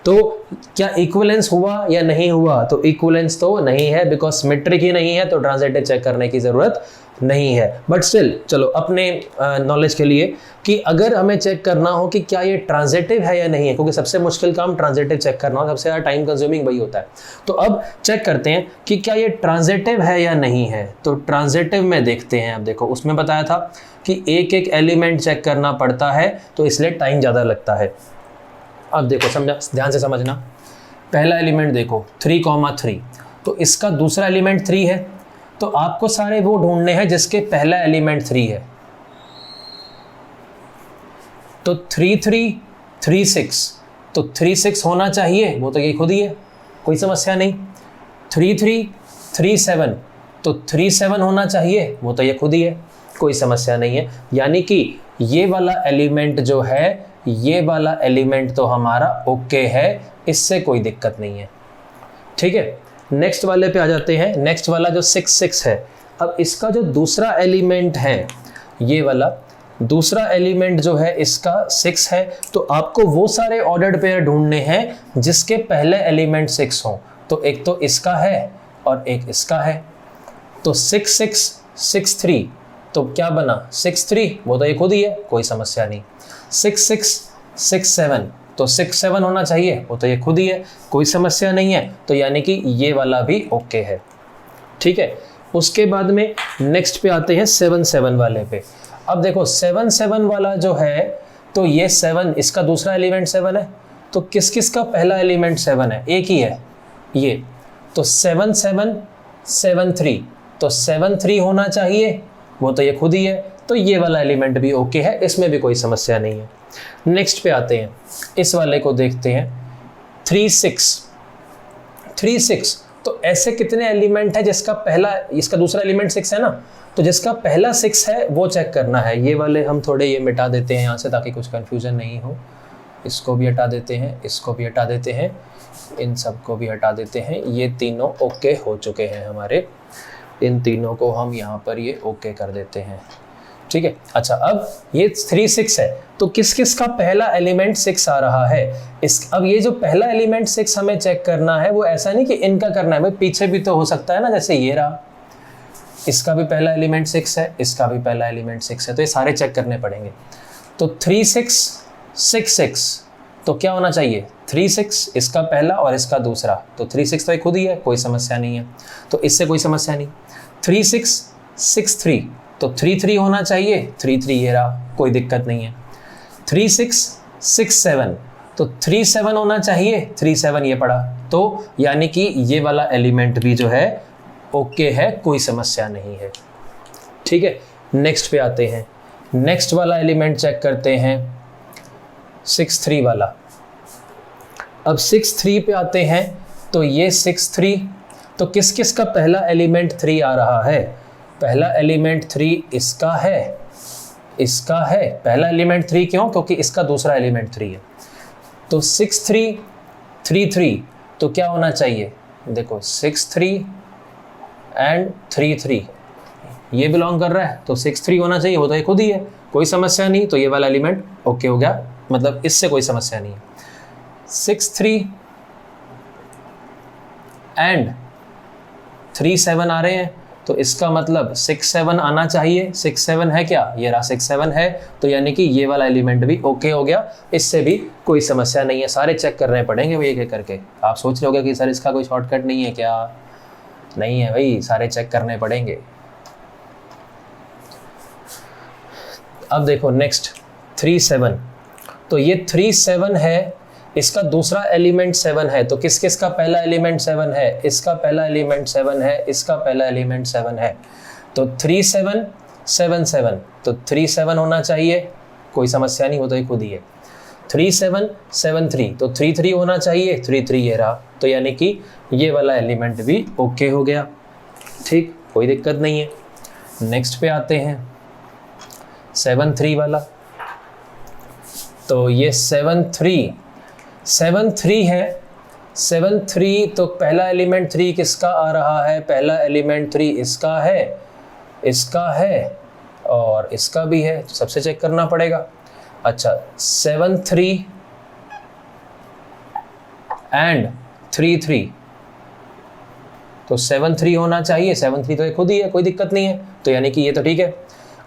तो क्या इक्विवेलेंस हुआ या नहीं हुआ? तो इक्विवेलेंस तो नहीं है, बिकॉज सिमेट्रिक ही नहीं है, तो ट्रांजिटिव चेक करने की जरूरत नहीं है। बट स्टिल चलो अपने नॉलेज के लिए कि अगर हमें चेक करना हो कि क्या ये ट्रांजिटिव है या नहीं है, क्योंकि सबसे मुश्किल काम ट्रांजिटिव चेक करना हो, सबसे ज़्यादा टाइम कंज्यूमिंग वही होता है। तो अब चेक करते हैं कि क्या ये ट्रांजिटिव है या नहीं है। तो ट्रांजिटिव में देखते हैं। अब देखो उसमें बताया था कि एक एक एलिमेंट चेक करना पड़ता है, तो इसलिए टाइम ज़्यादा लगता है। अब देखो समझा, ध्यान से समझना। पहला एलिमेंट देखो 3, 3, तो इसका दूसरा एलिमेंट 3 है, तो आपको सारे वो ढूंढने हैं जिसके पहला एलिमेंट 3 है। तो 3, 3, 3, 6, तो 3, 6 होना चाहिए, वो तो ये खुद ही है, कोई समस्या नहीं। 3, 3, 3, 7, तो 3, 7 होना चाहिए, वो तो ये खुद ही है, कोई समस्या नहीं है। यानी कि ये वाला एलिमेंट जो है, ये वाला एलिमेंट तो हमारा ओके है, इससे कोई दिक्कत नहीं है, ठीक है। नेक्स्ट वाले पे आ जाते हैं। नेक्स्ट वाला जो 6, 6 है, अब इसका जो दूसरा एलिमेंट है ये वाला, दूसरा एलिमेंट जो है इसका 6 है, तो आपको वो सारे ऑर्डर्ड पेयर ढूंढने हैं जिसके पहले एलिमेंट 6 हो। तो एक तो इसका है और एक इसका है, तो 6 6 6 3, तो क्या बना 6 3, वो तो एक खुद ही है, कोई समस्या नहीं। 6 6 6 7, तो 6 7 होना चाहिए, वो तो ये खुद ही है, कोई समस्या नहीं है। तो यानी कि ये वाला भी ओके है, ठीक है। उसके बाद में नेक्स्ट पे आते हैं 7 7 वाले पे। अब देखो 7 7 वाला जो है, तो ये 7, इसका दूसरा एलिमेंट 7 है, तो किस किस का पहला एलिमेंट 7 है, एक ही है ये, तो 7 7 7 3, तो 7 3 होना चाहिए, वो तो ये खुद ही है, तो ये वाला एलिमेंट भी ओके है, इसमें भी कोई समस्या नहीं है। नेक्स्ट पे आते हैं, इस वाले को देखते हैं 3 6 3 6, तो ऐसे कितने एलिमेंट है जिसका पहला, इसका दूसरा एलिमेंट 6 है ना, तो जिसका पहला 6 है वो चेक करना है। ये वाले हम थोड़े ये मिटा देते हैं यहाँ से ताकि कुछ कन्फ्यूजन नहीं हो। इसको भी हटा देते हैं, इसको भी हटा देते हैं, इन सबको भी हटा देते हैं। ये तीनों ओके हो चुके हैं हमारे, इन तीनों को हम यहाँ पर ये ओके कर देते हैं, ठीक है। अच्छा, अब ये 3 6 है, तो किस किस का पहला एलिमेंट 6 आ रहा है। अब ये जो पहला एलिमेंट 6 हमें चेक करना है, वो ऐसा नहीं कि इनका करना है, भाई पीछे भी तो हो सकता है ना, जैसे ये रहा, इसका भी पहला एलिमेंट 6 है, इसका भी पहला एलिमेंट 6 है, तो ये सारे चेक करने पड़ेंगे। तो 3 6 6 6, तो क्या होना चाहिए 3 6, इसका पहला और इसका दूसरा, तो 3 6 तो ये खुद ही है, कोई समस्या नहीं है, तो इससे कोई समस्या नहीं। 3 6 6 3, तो 3 3 होना चाहिए, 3 3 ये रहा, कोई दिक्कत नहीं है। 3 6 6 7, तो 3 7 होना चाहिए, 3 7 ये पड़ा, तो यानी कि ये वाला एलिमेंट भी जो है ओके है, कोई समस्या नहीं है, ठीक है। नेक्स्ट पे आते हैं, नेक्स्ट वाला एलिमेंट चेक करते हैं 6 3 वाला। अब 6 3 पे आते हैं, तो ये 6 3, तो किस किस का पहला एलिमेंट 3 आ रहा है। पहला एलिमेंट 3 इसका है, इसका है, पहला एलिमेंट 3 क्यों, क्योंकि इसका दूसरा एलिमेंट 3 है। तो 6 3 3 3, तो क्या होना चाहिए, देखो 6 3 एंड 3 3, ये बिलोंग कर रहा है, तो 6 3 होना चाहिए, वो तो ये खुद ही है, कोई समस्या नहीं, तो ये वाला एलिमेंट ओके हो गया, मतलब इससे कोई समस्या नहीं है। 6 3 एंड 3 7 आ रहे हैं, तो इसका मतलब 6 7 आना चाहिए, 6 7 है क्या, ये रहा 6 7 है, तो यानी कि ये वाला एलिमेंट भी ओके हो गया, इससे भी कोई समस्या नहीं है। सारे चेक करने पड़ेंगे भाई एक करके। आप सोच रहे होगे कि सर इसका कोई शॉर्टकट नहीं है क्या, नहीं है भाई, सारे चेक करने पड़ेंगे। अब देखो नेक्स्ट 3 7, तो ये 3 7 है, इसका दूसरा एलिमेंट 7 है, तो किस किस का पहला एलिमेंट 7 है, इसका पहला एलिमेंट 7 है, इसका पहला एलिमेंट 7 है, तो 3 7 7 7, तो 3 7 होना चाहिए, कोई समस्या नहीं, वो तो खुद ही है। 3 7 7 3, तो 3 3 होना चाहिए, 3 3 ये रहा, तो यानी कि ये वाला एलिमेंट भी ओके हो गया, ठीक, कोई दिक्कत नहीं है। नेक्स्ट पे आते हैं 7 3 वाला, तो ये 7 3 है, 7 3, तो पहला एलिमेंट 3 किसका आ रहा है, पहला एलिमेंट 3 इसका है, इसका है और इसका भी है, तो सबसे चेक करना पड़ेगा। अच्छा 7 3 एंड 3 3, तो 7 3 होना चाहिए, 7 3 तो ये खुद ही है, कोई दिक्कत नहीं है, तो यानी कि ये तो ठीक है।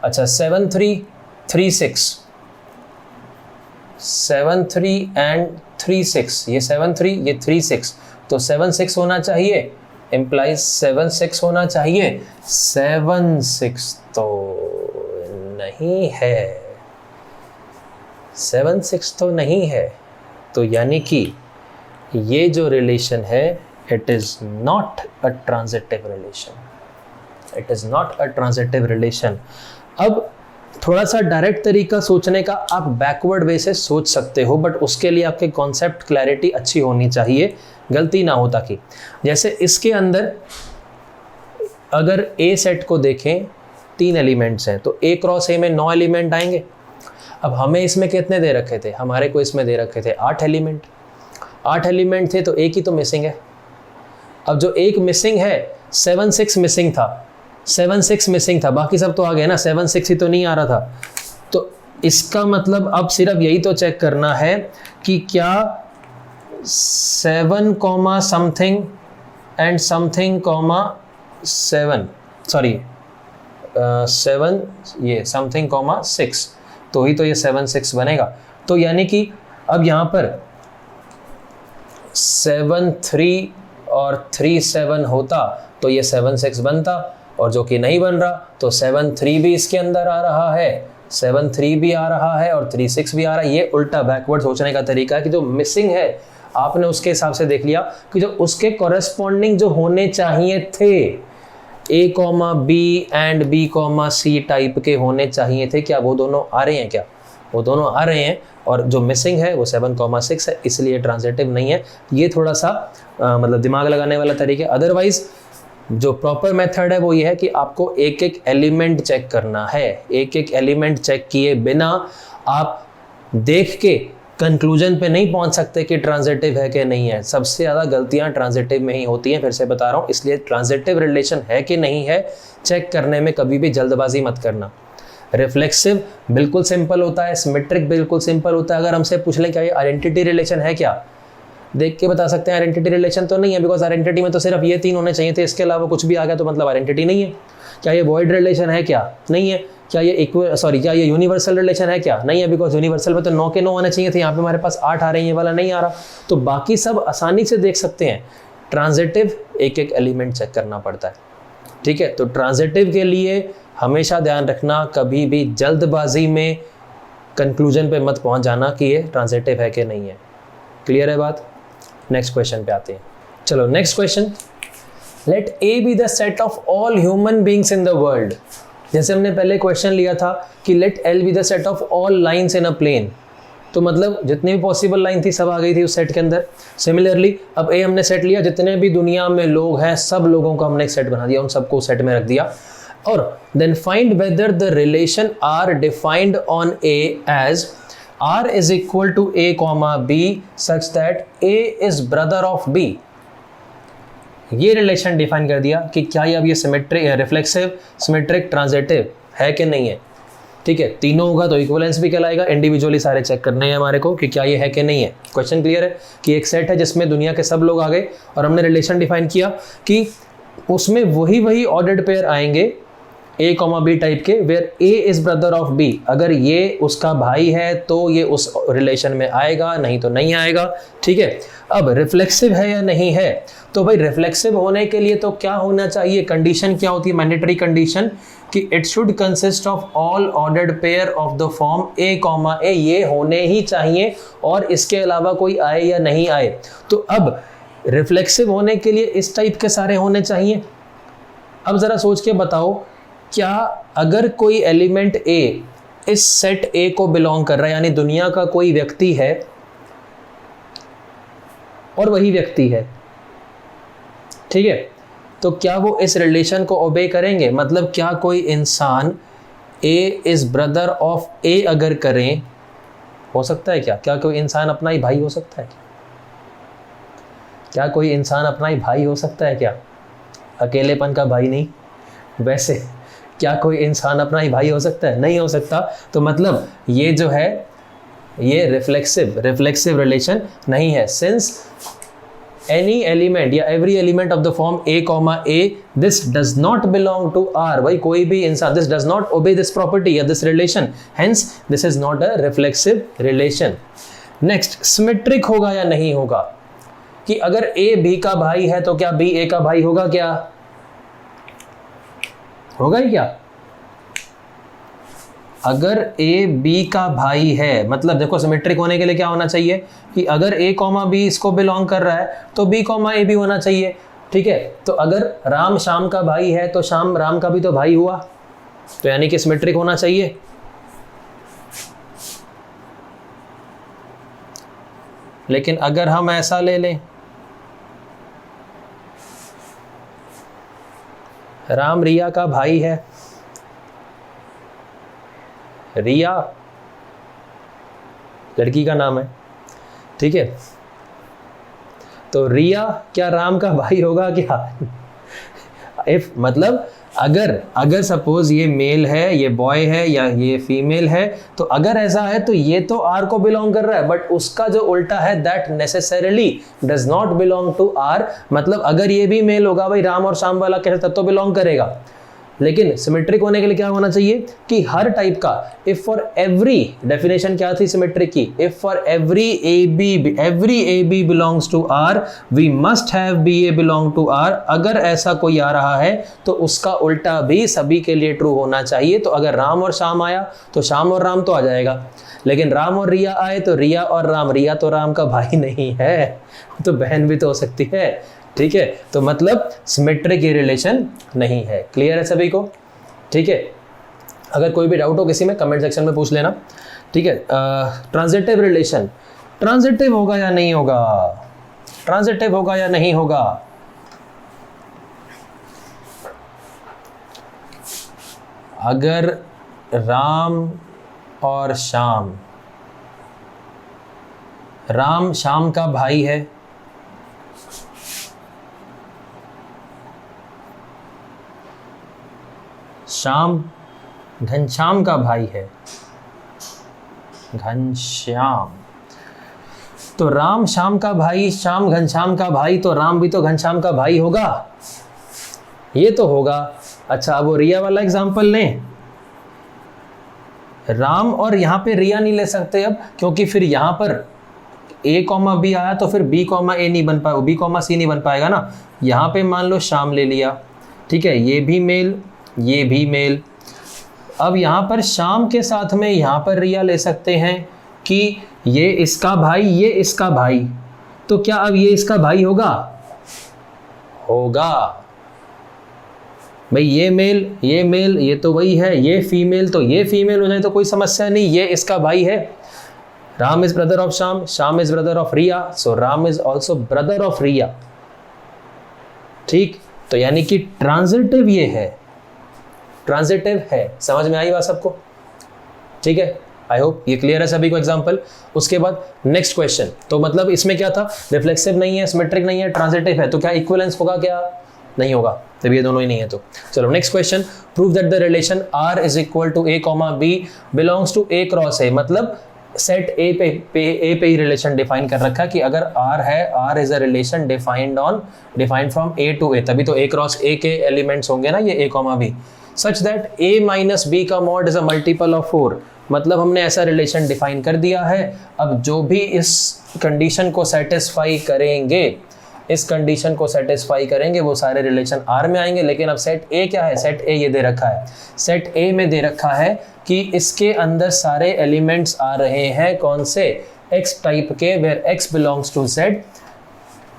अच्छा 7 3 3 6, 7 3 एंड 3 6, ये 7 3 ये 3 6, तो 7 6 होना चाहिए, इम्प्लाइज 7 6 होना चाहिए, 7 6 तो नहीं है, 7 6 तो नहीं है, तो यानी कि ये जो रिलेशन है it is not a transitive relation, it is not a transitive relation. अब थोड़ा सा डायरेक्ट तरीका सोचने का, आप बैकवर्ड वे से सोच सकते हो, बट उसके लिए आपके कॉन्सेप्ट क्लैरिटी अच्छी होनी चाहिए, गलती ना हो ताकि। जैसे इसके अंदर अगर ए सेट को देखें, 3 एलिमेंट्स हैं, तो ए क्रॉस ए में 9 एलिमेंट आएंगे। अब हमें इसमें कितने दे रखे थे, हमारे को इसमें दे रखे थे 8 एलिमेंट, 8 एलिमेंट थे, तो एक ही तो मिसिंग है। अब जो एक मिसिंग है, 7 6 मिसिंग था, 7 6 मिसिंग था, बाकी सब तो आ गए ना, 7 6 ही तो नहीं आ रहा था, तो इसका मतलब अब सिर्फ यही तो चेक करना है कि क्या 7 comma something and something comma 7 sorry 7 ये समथिंग कॉमा 6 तो ही तो ये 7 6 बनेगा। तो यानी कि अब यहाँ पर 7 3 और 3 7 होता तो ये 7 6 बनता, और जो कि नहीं बन रहा तो 7 3 भी इसके अंदर आ रहा है, 7 3 भी आ रहा है और 3 6 भी आ रहा है। ये उल्टा बैकवर्ड सोचने का तरीका है कि जो मिसिंग है आपने उसके हिसाब से देख लिया कि जो उसके कॉरेस्पॉन्डिंग जो होने चाहिए थे A comma B and B comma C type के होने चाहिए थे, क्या वो दोनों आ रहे हैं? क्या वो दोनों आ रहे हैं, और जो मिसिंग है वो 7 कॉमा 6 है, इसलिए ट्रांजिटिव नहीं है। ये थोड़ा सा मतलब दिमाग लगाने वाला तरीका है। अदरवाइज जो प्रॉपर मेथड है वो ये है कि आपको एक एक एलिमेंट चेक करना है। एक एक एलिमेंट चेक किए बिना आप देख के कंक्लूजन पे नहीं पहुंच सकते कि ट्रांजिटिव है कि नहीं है। सबसे ज़्यादा गलतियां ट्रांजिटिव में ही होती हैं, फिर से बता रहा हूँ। इसलिए ट्रांजिटिव रिलेशन है कि नहीं है चेक करने में कभी भी जल्दबाजी मत करना। रिफ्लेक्सिव बिल्कुल सिंपल होता है, सिमेट्रिक बिल्कुल सिंपल होता है। अगर हमसे पूछ लें क्या ये आइडेंटिटी रिलेशन है, क्या देख के बता सकते हैं आइडेंटिटी रिलेशन तो नहीं है, बिकॉज आइडेंटिटी में तो सिर्फ ये 3 होने चाहिए थे, इसके अलावा कुछ भी आ गया तो मतलब आइडेंटिटी नहीं है। क्या ये वॉइड रिलेशन है? क्या नहीं है। क्या ये क्या ये यूनिवर्सल रिलेशन है? क्या नहीं है, बिकॉज यूनिवर्सल में तो 9 के 9 आने चाहिए थे, यहाँ पे हमारे पास 8 आ रहे हैं, ये वाला नहीं आ रहा। तो बाकी सब आसानी से देख सकते हैं। ट्रांजिटिव एक एक एलिमेंट चेक करना पड़ता है, ठीक है। तो ट्रांजिटिव के लिए हमेशा ध्यान रखना, कभी भी जल्दबाजी में कंक्लूजन पे मत पहुंच जाना कि ये ट्रांजिटिव है कि नहीं है। क्लियर है बात? नेक्स्ट क्वेश्चन पे आते हैं। चलो next question, let A be the set of all human beings in the world. जैसे हमने पहले क्वेश्चन लिया था कि let L be the set of all lines in a plane, तो मतलब जितनी भी पॉसिबल लाइन थी सब आ गई थी उस सेट के अंदर। सिमिलरली अब ए हमने सेट लिया, जितने भी दुनिया में लोग हैं सब लोगों को हमने एक सेट बना दिया, उन सबको सेट में रख दिया। और then find whether the relation R defined on A as R is equal to A comma B such that A is brother of B। ये रिलेशन डिफाइन कर दिया कि क्या ये अब ये सिमेट्रिक रिफ्लेक्सिव सिमेट्रिक ट्रांजिटिव है कि नहीं है, ठीक है। तीनों होगा तो इक्विवेलेंस भी कहलाएगा। इंडिविजुअली सारे चेक करने हैं हमारे को कि क्या ये है कि नहीं है। क्वेश्चन क्लियर है कि एक सेट है जिसमें दुनिया के सब लोग आ गए और हमने रिलेशन डिफाइन किया कि उसमें वही ऑर्डर्ड पेयर आएंगे A कॉमा बी टाइप के, where A is brother of B। अगर ये उसका भाई है तो ये उस रिलेशन में आएगा, नहीं तो नहीं आएगा, ठीक है। अब रिफ्लेक्सिव है या नहीं है, तो भाई रिफ्लेक्सिव होने के लिए तो क्या होना चाहिए, कंडीशन क्या होती है, मैंडेटरी कंडीशन कि it should consist of all ordered pair of the form A comma A। ये होने ही चाहिए और इसके अलावा कोई आए या नहीं आए। तो अब रिफ्लेक्सिव होने के लिए इस टाइप के सारे होने चाहिए। अब जरा सोच के बताओ, क्या अगर कोई एलिमेंट ए इस सेट ए को बिलोंग कर रहा है, यानी दुनिया का कोई व्यक्ति है और वही व्यक्ति है, ठीक है, तो क्या वो इस रिलेशन को ओबे करेंगे? मतलब क्या कोई इंसान ए इज ब्रदर ऑफ ए अगर करें, हो सकता है क्या? क्या कोई इंसान अपना ही भाई हो सकता है? क्या कोई इंसान अपना ही भाई हो सकता है? क्या अकेलेपन का भाई नहीं, वैसे क्या कोई इंसान अपना ही भाई हो सकता है? नहीं हो सकता। तो मतलब ये जो है ये रिफ्लेक्सिव रिलेशन नहीं है। सिंस एनी एलिमेंट या every element of the form A comma A this does not belong to R, भाई कोई भी इंसान this does not obey this property या this relation, hence this is not a reflexive relation. Next, symmetric होगा या नहीं होगा, कि अगर A B का भाई है तो क्या B A का भाई होगा? क्या होगा ही? क्या अगर A B का भाई है, मतलब देखो सिमेट्रिक होने के लिए क्या होना चाहिए कि अगर A कॉमा B इसको बिलोंग कर रहा है तो B कॉमा A भी होना चाहिए, ठीक है। तो अगर राम श्याम का भाई है तो श्याम राम का भी तो भाई हुआ, तो यानी कि सिमेट्रिक होना चाहिए। लेकिन अगर हम ऐसा ले लें, राम रिया का भाई है, रिया लड़की का नाम है, ठीक है, तो रिया क्या राम का भाई होगा? क्या इफ मतलब अगर सपोज ये मेल है, ये बॉय है या ये फीमेल है, तो अगर ऐसा है तो ये तो आर को बिलोंग कर रहा है, बट उसका जो उल्टा है that necessarily does not belong to R. मतलब अगर ये भी मेल होगा भाई, राम और श्याम वाला कैसे, तब तो बिलोंग करेगा। लेकिन सिमेट्रिक होने के लिए क्या होना चाहिए कि हर टाइप का, इफ फॉर एवरी, डेफिनेशन क्या थी सिमेट्रिक की, if for every A B belongs to R we must have B A belong to R. अगर ऐसा कोई आ रहा है तो उसका उल्टा भी सभी के लिए ट्रू होना चाहिए। तो अगर राम और श्याम आया तो श्याम और राम तो आ जाएगा, लेकिन राम और रिया आए तो रिया और राम, रिया तो राम का भाई नहीं है, तो बहन भी तो हो सकती है, ठीक है। तो मतलब सिमेट्रिक ये रिलेशन नहीं है। क्लियर है सभी को? ठीक है। अगर कोई भी डाउट हो किसी में कमेंट सेक्शन में पूछ लेना, ठीक है। ट्रांजिटिव रिलेशन, ट्रांजिटिव होगा या नहीं होगा, ट्रांजिटिव होगा या नहीं होगा? अगर राम और श्याम, राम श्याम का भाई है, श्याम घनश्याम का भाई है, घनश्याम, तो राम श्याम का भाई, श्याम घनश्याम का भाई, तो राम भी तो घनश्याम का भाई होगा, ये तो होगा। अच्छा, अब वो रिया वाला एग्जांपल लें। राम और यहां पे रिया नहीं ले सकते अब, क्योंकि फिर यहां पर a कॉमा बी आया तो फिर b कॉमा ए नहीं बन पाएगा, b कॉमा सी नहीं बन पाएगा ना। यहां पे मान लो श्याम ले लिया, ठीक है, ये भी मेल, ये भी मेल। अब यहाँ पर श्याम के साथ में यहाँ पर रिया ले सकते हैं कि ये इसका भाई, ये इसका भाई, तो क्या अब ये इसका भाई होगा? होगा भाई। ये मेल, ये मेल, ये तो वही है, ये फीमेल तो ये फीमेल हो जाए तो कोई समस्या नहीं, ये इसका भाई है। Ram is brother of Shyam, Shyam is brother of Riya, so Ram is also brother of Riya. ठीक, तो यानी कि ट्रांजिटिव ये है, ट्रांजिटिव है। समझ में आई बात सबको? ठीक है, आई होप ये क्लियर है सभी को एग्जांपल। उसके बाद नेक्स्ट क्वेश्चन, तो मतलब इसमें क्या था, रिफ्लेक्सिव नहीं है, सिमेट्रिक नहीं है, ट्रांजिटिव है, तो क्या इक्विवेलेंस होगा? क्या नहीं होगा, तब ये दोनों ही नहीं है। तो चलो next question, prove that the relation R is equal to A comma B belongs to A cross A. मतलब सेट ए पे ही रिलेशन डिफाइन कर रखा है कि अगर आर है, R is a relation defined from A to A, तभी तो ए क्रॉस ए के एलिमेंट्स होंगे ना, ये A comma B, such that a minus B का mod is a multiple of 4। मतलब हमने ऐसा रिलेशन डिफाइन कर दिया है। अब जो भी इस कंडीशन को सेटिस्फाई करेंगे, इस कंडीशन को सेटिस्फाई करेंगे, वो सारे रिलेशन R में आएंगे। लेकिन अब सेट A क्या है? सेट A ये दे रखा है, सेट A में दे रखा है कि इसके अंदर सारे एलिमेंट्स आ रहे हैं कौन से? X टाइप के, where X belongs to Z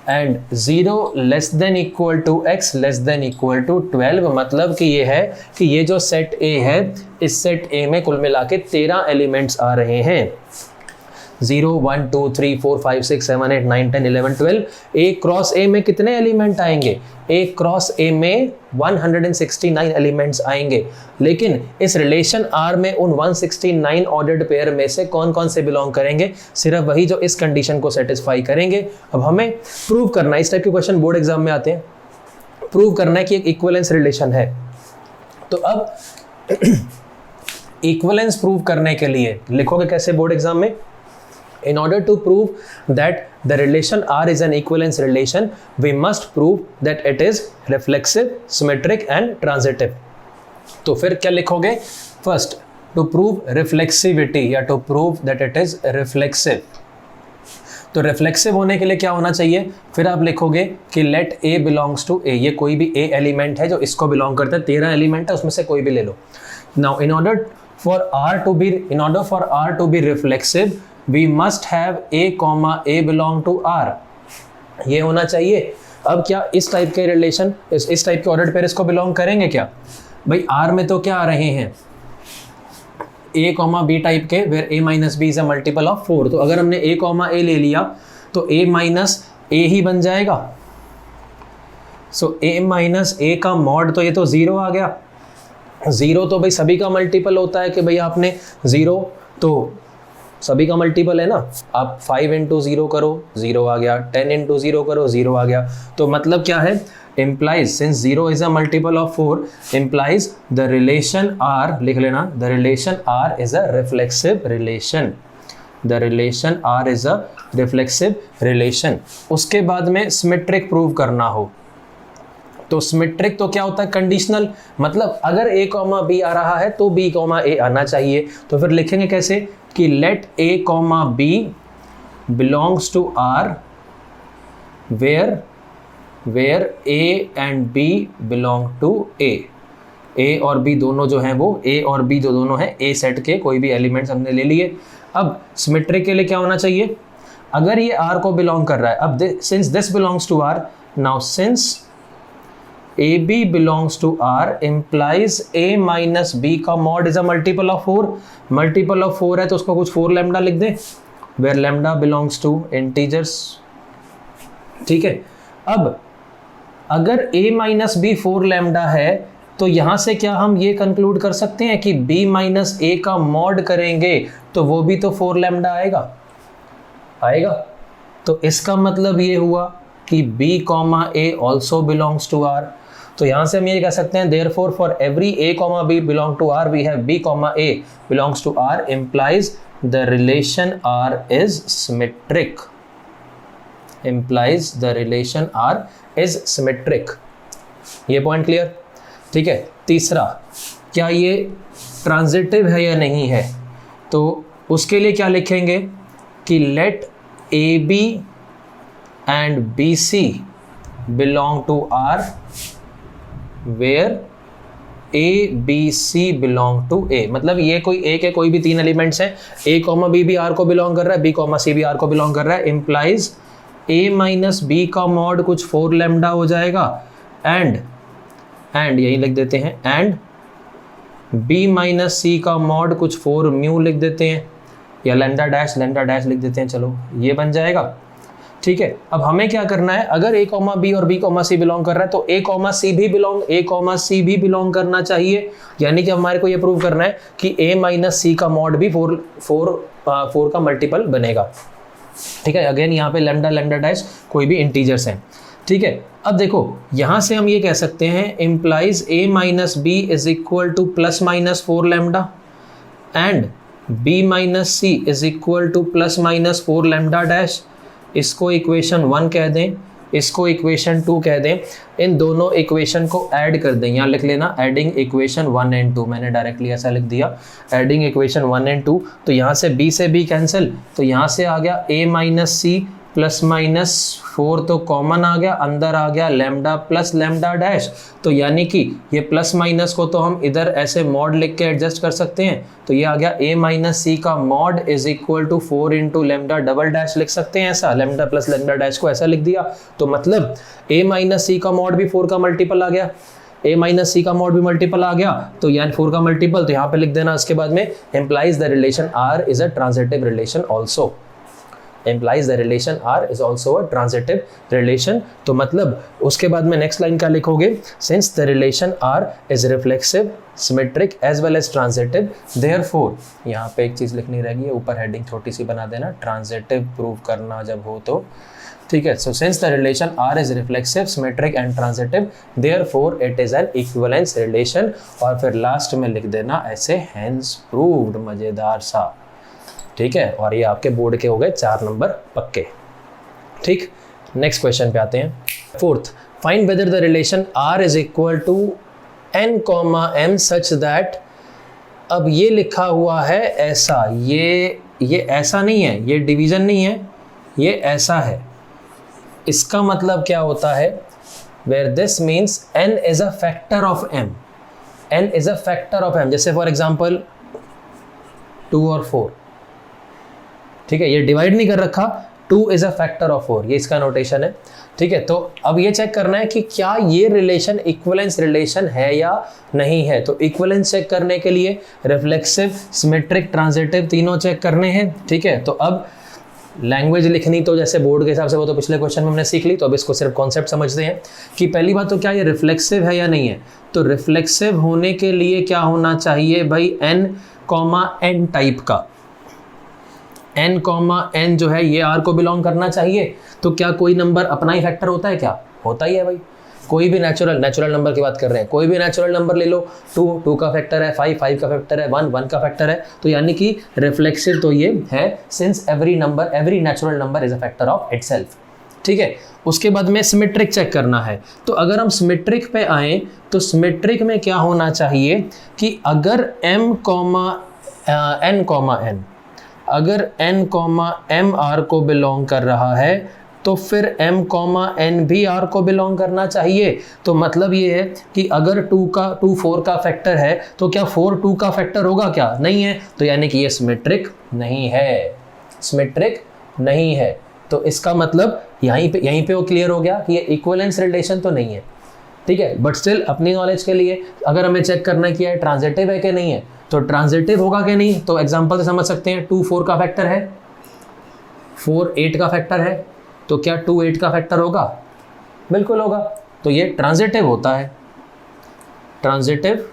and 0 less than equal to x less than equal to 12। मतलब कि ये है कि ये जो सेट A है, इस सेट A में कुल मिला के 13 एलिमेंट्स आ रहे हैं। 0 1 2 3 4 5 6 7 8 9 10 11 12। A क्रॉस A में कितने एलिमेंट आएंगे? A क्रॉस A में 169 एलिमेंट्स आएंगे। लेकिन इस रिलेशन R में उन 169 ऑर्डर्ड पेयर में से कौन कौन से बिलोंग करेंगे? सिर्फ वही जो इस कंडीशन को सेटिस्फाई करेंगे। अब हमें प्रूव करना है, इस टाइप के क्वेश्चन बोर्ड एग्जाम में आते हैं, प्रूव करना है कि एक इक्विवेलेंस रिलेशन है। तो अब इक्विवेलेंस प्रूव करने के लिए लिखोगे कैसे बोर्ड एग्जाम में? In order to prove that the relation R is an equivalence relation, we must prove that it is reflexive, symmetric and transitive. तो फिर क्या लिखोगे? First, to prove reflexivity या to prove that it is reflexive. तो reflexive होने के लिए क्या होना चाहिए? फिर आप लिखोगे कि let A belongs to A. ये कोई भी A एलिमेंट है जो इसको बिलोंग करता है, 13 एलिमेंट है, उसमें से कोई भी ले लो। Now, in order for R to be reflexive, we must have A comma A belong to R. ये होना चाहिए। अब क्या इस टाइप के रिलेशन, इस टाइप के ऑर्डर्ड पेयर इसको बिलोंग करेंगे क्या? भाई R में तो क्या आ रहे हैं? A comma B टाइप के, where A minus B is a multiple of 4। तो अगर हमने A comma A ले लिया तो A minus A ही बन जाएगा। So A minus A का मॉड तो ये तो 0 आ गया। 0 तो भाई सभी का मल्टीपल होता है कि भाई आपने 0 तो सभी का मल्टीपल है ना। आप 5 इंटू 0 करो 0 आ गया, 10 इंटू 0 करो 0 आ गया। तो मतलब क्या है, implies since 0 is a multiple of 4 implies the relation R, लिख लेना, the relation R is a reflexive relation, the relation R is a reflexive relation। उसके बाद में सिमेट्रिक प्रूव करना हो तो सिमेट्रिक तो क्या होता है, कंडीशनल, मतलब अगर a कॉमा b आ रहा है तो b कॉमा a आना चाहिए। तो फिर लिखेंगे कैसे कि let a comma b belongs to R where a and b belong to a और b दोनों जो हैं वो a और b जो दोनों हैं a सेट के कोई भी एलिमेंट्स हमने ले लिए। अब सिमेट्रिक के लिए क्या होना चाहिए, अगर ये R को बिलोंग कर रहा है, अब since this belongs to R, now since AB belongs to R implies A minus B का mod is a multiple of 4, multiple of 4 है तो उसको कुछ 4 लैम्डा लिख दें, where lambda belongs to integers। ठीक है, अब अगर A माइनस बी 4 लैम्डा है तो यहां से क्या हम ये कंक्लूड कर सकते हैं कि B माइनस A का मॉड करेंगे तो वो भी तो 4 लैम्डा आएगा। तो इसका मतलब ये हुआ कि B comma A also belongs to R। तो यहां से हम ये कह सकते हैं therefore for every A comma B belong to R we have B comma A belongs to R implies the relation R is symmetric, implies the relation R is symmetric। ये पॉइंट क्लियर, ठीक है। तीसरा, क्या ये ट्रांजिटिव है या नहीं है, तो उसके लिए क्या लिखेंगे कि let AB and BC belong to R where A B C belong to A। मतलब ये कोई A के कोई भी 3 एलिमेंट्स हैं, A कॉमा B भी R को बिलोंग कर रहा है, B कॉमा C भी R को बिलोंग कर रहा है, implies A माइनस बी का मॉड कुछ 4 लैम्डा हो जाएगा एंड यही लिख देते हैं, एंड B माइनस सी का मॉड कुछ 4 म्यू लिख देते हैं, या लैम्डा डैश लिख देते हैं, चलो ये बन जाएगा। ठीक है, अब हमें क्या करना है, अगर A कॉमा बी और B कॉमा सी बिलोंग कर रहा है तो A कॉमा सी भी बिलोंग करना चाहिए, यानी कि हमारे को ये प्रूव करना है कि A माइनस सी का मॉड भी 4 का मल्टीपल बनेगा। ठीक है, अगेन यहाँ पे लैम्डा डैश कोई भी इंटीजर्स हैं। ठीक है, अब देखो यहाँ से हम ये कह सकते हैं implies A minus B is equal to plus minus 4 lambda and B minus C is equal to plus minus 4 lambda dash. इसको इक्वेशन 1 कह दें, इसको इक्वेशन 2 कह दें, इन दोनों इक्वेशन को ऐड कर दें। यहाँ लिख लेना एडिंग इक्वेशन 1 एंड 2, मैंने डायरेक्टली ऐसा लिख दिया एडिंग इक्वेशन 1 एंड 2। तो यहाँ से B से B कैंसिल, तो यहाँ से आ गया A minus C plus minus 4 तो कॉमन आ गया, अंदर आ गया लैम्डा प्लस लैम्डा डैश। तो यानी कि ये प्लस माइनस को तो हम इधर ऐसे मॉड लिख के एडजस्ट कर सकते हैं, तो ये आ गया A माइनस सी का mod is equal to 4 into lambda double dash लिख सकते हैं, ऐसा लैम्डा प्लस लैम्डा डैश को ऐसा लिख दिया। तो मतलब A माइनस सी का मॉड भी 4 का मल्टीपल आ गया, A माइनस सी का मॉड भी मल्टीपल आ गया, तो यानी 4 का मल्टीपल, तो यहाँ पे लिख देना उसके बाद में implies the relation R is a transitive relation also, implies the relation R is also a transitive relation। तो मतलब उसके बाद में नेक्स्ट लाइन क्या लिखोगे, since the relation R is reflexive, symmetric as well as transitive, therefore यहाँ पे एक चीज़ लिखनी रहेगी, ऊपर हेडिंग छोटी सी बना देना, ट्रांजिटिव प्रूव करना जब हो तो। ठीक है, so since the relation R is reflexive, symmetric and transitive, therefore it is an equivalence relation। और फिर लास्ट में लिख देना ऐसे hence proved, मजेदार सा। ठीक है, और ये आपके बोर्ड के हो गए 4 नंबर पक्के। ठीक, नेक्स्ट क्वेश्चन पे आते हैं। Fourth, find whether the relation R is equal to n, m such that, अब ये लिखा हुआ है ऐसा, ये ऐसा नहीं है, ये डिवीजन नहीं है, ये ऐसा है। इसका मतलब क्या होता है, where this means n is a factor of m, n is a factor of m, जैसे फॉर एग्जाम्पल 2 और 4। ठीक है, ये डिवाइड नहीं कर रखा, 2 is a factor of 4, ये इसका नोटेशन है। ठीक है, तो अब ये चेक करना है कि क्या ये रिलेशन इक्विवेलेंस रिलेशन है या नहीं है। तो इक्विवेलेंस चेक करने के लिए रिफ्लेक्सिव, सिमेट्रिक, ट्रांजिटिव तीनों चेक करने हैं। ठीक है, तो अब लैंग्वेज लिखनी तो जैसे बोर्ड के हिसाब से वो तो पिछले क्वेश्चन में हमने सीख ली, तो अब इसको सिर्फ कॉन्सेप्ट समझते हैं कि पहली बात तो क्या ये रिफ्लेक्सिव है या नहीं है। तो रिफ्लेक्सिव होने के लिए क्या होना चाहिए भाई, n, n टाइप का। n कॉमा n जो है ये r को बिलोंग करना चाहिए, तो क्या कोई नंबर अपना ही फैक्टर होता है क्या? होता ही है भाई। कोई भी नेचुरल नंबर की बात कर रहे हैं, कोई भी नेचुरल नंबर ले लो, 2 का फैक्टर है, 5 का फैक्टर है, 1 का फैक्टर है, तो यानी कि रिफ्लेक्सिव तो ये है, since every natural number is a factor of itself. ठीक है, उसके बाद में सिमेट्रिक चेक करना है। तो अगर हम सिमेट्रिक पे आए तो सिमेट्रिक में क्या होना चाहिए कि अगर n m r को बिलोंग कर रहा है तो फिर m n भी r को बिलोंग करना चाहिए। तो मतलब ये है कि अगर 2 4 का फैक्टर है तो क्या 4 2 का फैक्टर होगा क्या? नहीं है, तो यानी कि ये सिमेट्रिक नहीं है। तो इसका मतलब यहीं पे वो क्लियर हो गया कि ये इक्विवेलेंस रिलेशन तो नहीं है। ठीक है, बट स्टिल अपनी नॉलेज के लिए अगर हमें चेक करना कि ट्रांजिटिव है कि नहीं है, तो ट्रांजिटिव होगा कि नहीं, तो एग्जांपल से समझ सकते हैं। 2 4 का फैक्टर है, 4 8 का फैक्टर है, तो क्या 2 8 का फैक्टर होगा? बिल्कुल होगा। तो ये ट्रांजिटिव होता है, ट्रांजिटिव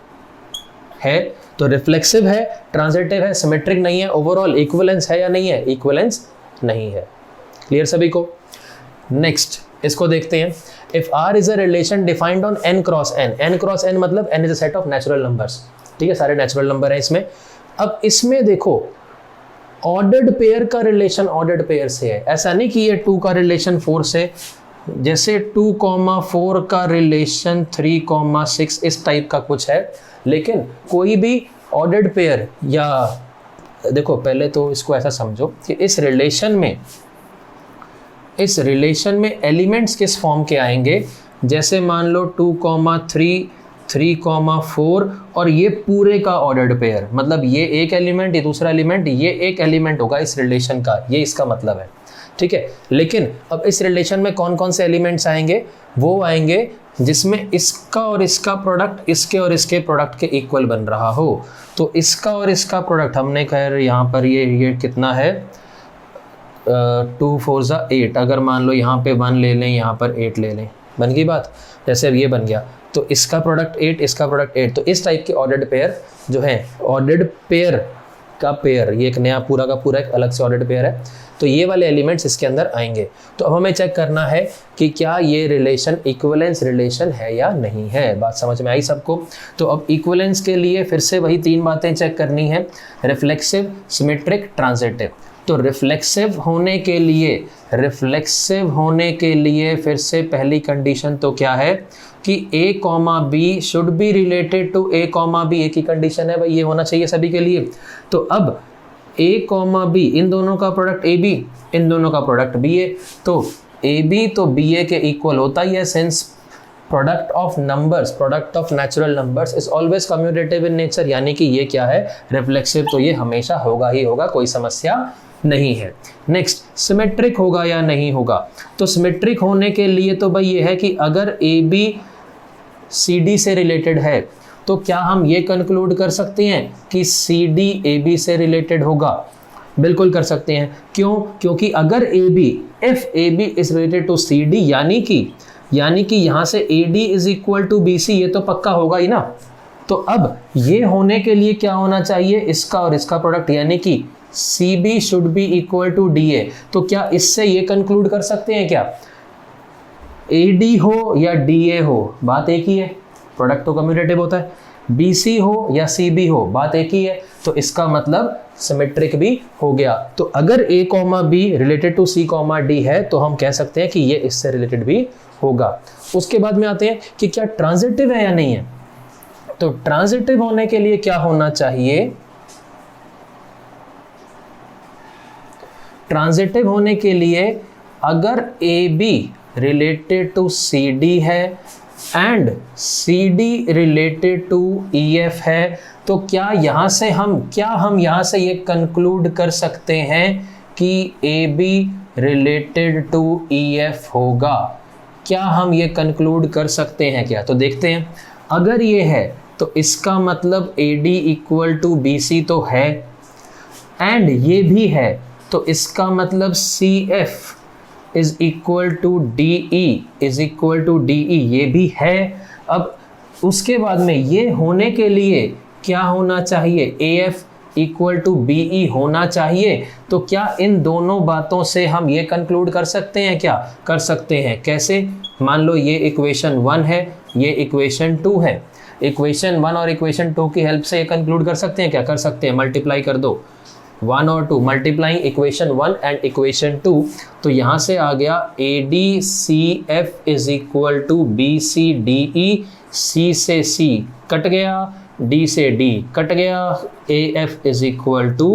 है, तो रिफ्लेक्सिव है, ट्रांजिटिव है, सिमेट्रिक नहीं है। ओवरऑल इक्विवेलेंस है या नहीं है? इक्विवेलेंस नहीं है। क्लियर सभी को? नेक्स्ट इसको देखते हैं। If r is a relation defined on n cross n मतलब n is a set of natural numbers. ठीक है, सारे नेचुरल नंबर हैं इसमें। अब इसमें देखो ऑर्डर्ड पेयर का रिलेशन ऑर्डर्ड पेयर से है, ऐसा नहीं कि ये 2 का रिलेशन 4 से, जैसे 2, 4 का रिलेशन 3, 6 इस टाइप का कुछ है। लेकिन कोई भी ऑर्डर्ड पेयर, या देखो पहले तो इसको ऐसा समझो कि इस रिलेशन में एलिमेंट्स किस फॉर्म के आएंगे। जैसे मान लो 2, 3, 3, 4 और ये पूरे का ऑर्डर्ड पेयर, मतलब ये एक एलिमेंट, ये दूसरा एलिमेंट, ये एक एलिमेंट होगा इस रिलेशन का, ये इसका मतलब है। ठीक है, लेकिन अब इस रिलेशन में कौन कौन से एलिमेंट्स आएंगे? वो आएंगे जिसमें इसका और इसका प्रोडक्ट इसके और इसके प्रोडक्ट के इक्वल बन रहा हो। तो इसका और इसका प्रोडक्ट हमने कहा यहाँ पर ये कितना है, 2 4 8। अगर मान लो यहाँ पे 1 ले लें, यहाँ पर 8 ले लें, बन गई बात। जैसे अब ये बन गया, तो इसका प्रोडक्ट 8, इसका प्रोडक्ट 8। तो इस टाइप के ऑर्डर्ड पेयर जो है, ऑर्डर्ड पेयर का पेयर, ये एक नया पूरा का पूरा एक अलग से ऑर्डर्ड पेयर है। तो ये वाले एलिमेंट्स इसके अंदर आएंगे। तो अब हमें चेक करना है कि क्या ये रिलेशन इक्विवेलेंस रिलेशन है या नहीं है। बात समझ में आई सबको? तो अब इक्विवेलेंस के लिए फिर से वही 3 बातें चेक करनी है, रिफ्लेक्सिव, सिमेट्रिक, ट्रांजिटिव। तो रिफ्लेक्सिव होने के लिए फिर से पहली कंडीशन तो क्या है कि a, b should be related to a, b। एक ही कंडीशन है भाई, ये होना चाहिए सभी के लिए। तो अब a, b इन दोनों का प्रोडक्ट ab, इन दोनों का प्रोडक्ट ba, तो ab तो ba के इक्वल होता ही है, since product of natural numbers is always commutative in nature. यानी कि ये क्या है, रिफ्लेक्सिव, तो ये हमेशा होगा ही होगा, कोई समस्या नहीं है। नेक्स्ट, सिमेट्रिक होगा या नहीं होगा? तो सिमेट्रिक होने के लिए तो भाई ये है कि अगर AB CD से रिलेटेड है तो क्या हम ये कंक्लूड कर सकते हैं कि CD AB से रिलेटेड होगा? बिल्कुल कर सकते हैं। क्यों? क्योंकि अगर if AB is related to CD, यानी कि यहाँ से AD is equal to BC, ये तो पक्का होगा ही ना। तो अब ये होने के लिए क्या होना चाहिए, इसका और इसका प्रोडक्ट, यानी कि CB should be equal to DA। तो क्या इससे ये कंक्लूड कर सकते हैं क्या AD हो या DA हो, बात एक ही है, प्रोडक्ट तो कम्यूटेटिव होता है। BC हो या CB हो, बात एक ही है, तो इसका मतलब सिमेट्रिक भी हो गया। तो अगर A, B related to C, D है तो हम कह सकते हैं कि ये इससे रिलेटेड भी होगा। उसके बाद में आते हैं कि क्या ट्रांजिटिव है या नहीं है। तो ट्रांजिटिव होने के लिए क्या होना चाहिए? ट्रांजिटिव होने के लिए अगर AB रिलेटेड टू CD है and CD related to EF है, तो क्या हम यहाँ से ये कंक्लूड कर सकते हैं कि AB रिलेटेड टू EF होगा? क्या हम ये कंक्लूड कर सकते हैं क्या? तो देखते हैं। अगर ये है तो इसका मतलब AD इक्वल टू BC तो है, एंड ये भी है, तो इसका मतलब CF is equal to DE ये भी है। अब उसके बाद में ये होने के लिए क्या होना चाहिए, AF इक्वल टू बीई होना चाहिए। तो क्या इन दोनों बातों से हम ये कंक्लूड कर सकते हैं? क्या कर सकते हैं? कैसे? मान लो ये इक्वेशन 1 है, ये इक्वेशन 2 है। इक्वेशन 1 और इक्वेशन 2 की हेल्प से ये कंक्लूड कर सकते हैं? क्या कर सकते हैं? मल्टीप्लाई कर दो 1 और 2, मल्टीप्लाइंग इक्वेशन 1 एंड इक्वेशन 2। तो यहाँ से आ गया ADCF is equal to BCDE, C से C कट गया, D से D कट गया, AF is equal to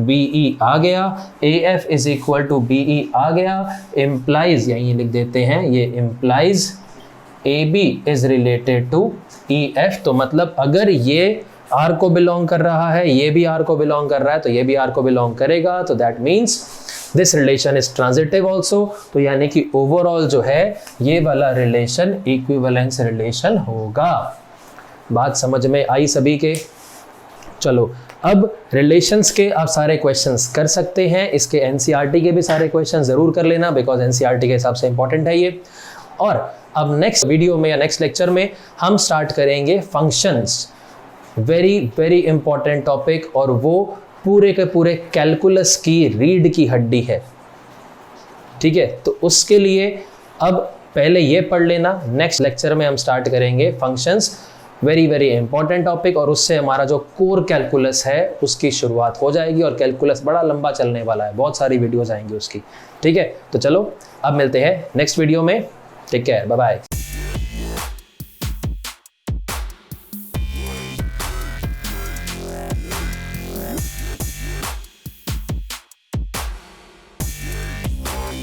BE आ गया, AF is equal to BE आ गया। इम्प्लाइज, यहीं लिख देते हैं, ये implies AB is related to EF। तो मतलब अगर ये R को बिलोंग कर रहा है, ये भी R को बिलोंग कर रहा है, तो ये भी R को बिलोंग करेगा। तो that means this relation is transitive also. तो यानी कि ओवरऑल जो है ये वाला रिलेशन इक्विवेलेंस रिलेशन होगा। बात समझ में आई सभी के? चलो अब रिलेशंस के आप सारे क्वेश्चंस कर सकते हैं। इसके एनसीईआरटी के भी सारे क्वेश्चन जरूर कर लेना, बिकॉज एनसीईआरटी के हिसाब से इंपॉर्टेंट है ये। और अब नेक्स्ट वीडियो में या नेक्स्ट लेक्चर में हम स्टार्ट करेंगे functions, very very important topic, और वो पूरे के पूरे कैलकुलस की रीढ़ की हड्डी है। ठीक है, तो उसके लिए अब पहले ये पढ़ लेना, नेक्स्ट लेक्चर में हम स्टार्ट करेंगे functions, very very important topic, और उससे हमारा जो कोर कैलकुलस है उसकी शुरुआत हो जाएगी। और कैलकुलस बड़ा लंबा चलने वाला है, बहुत सारी वीडियोज आएंगी उसकी। ठीक है, तो चलो अब मिलते हैं नेक्स्ट वीडियो में। Take care, bye bye.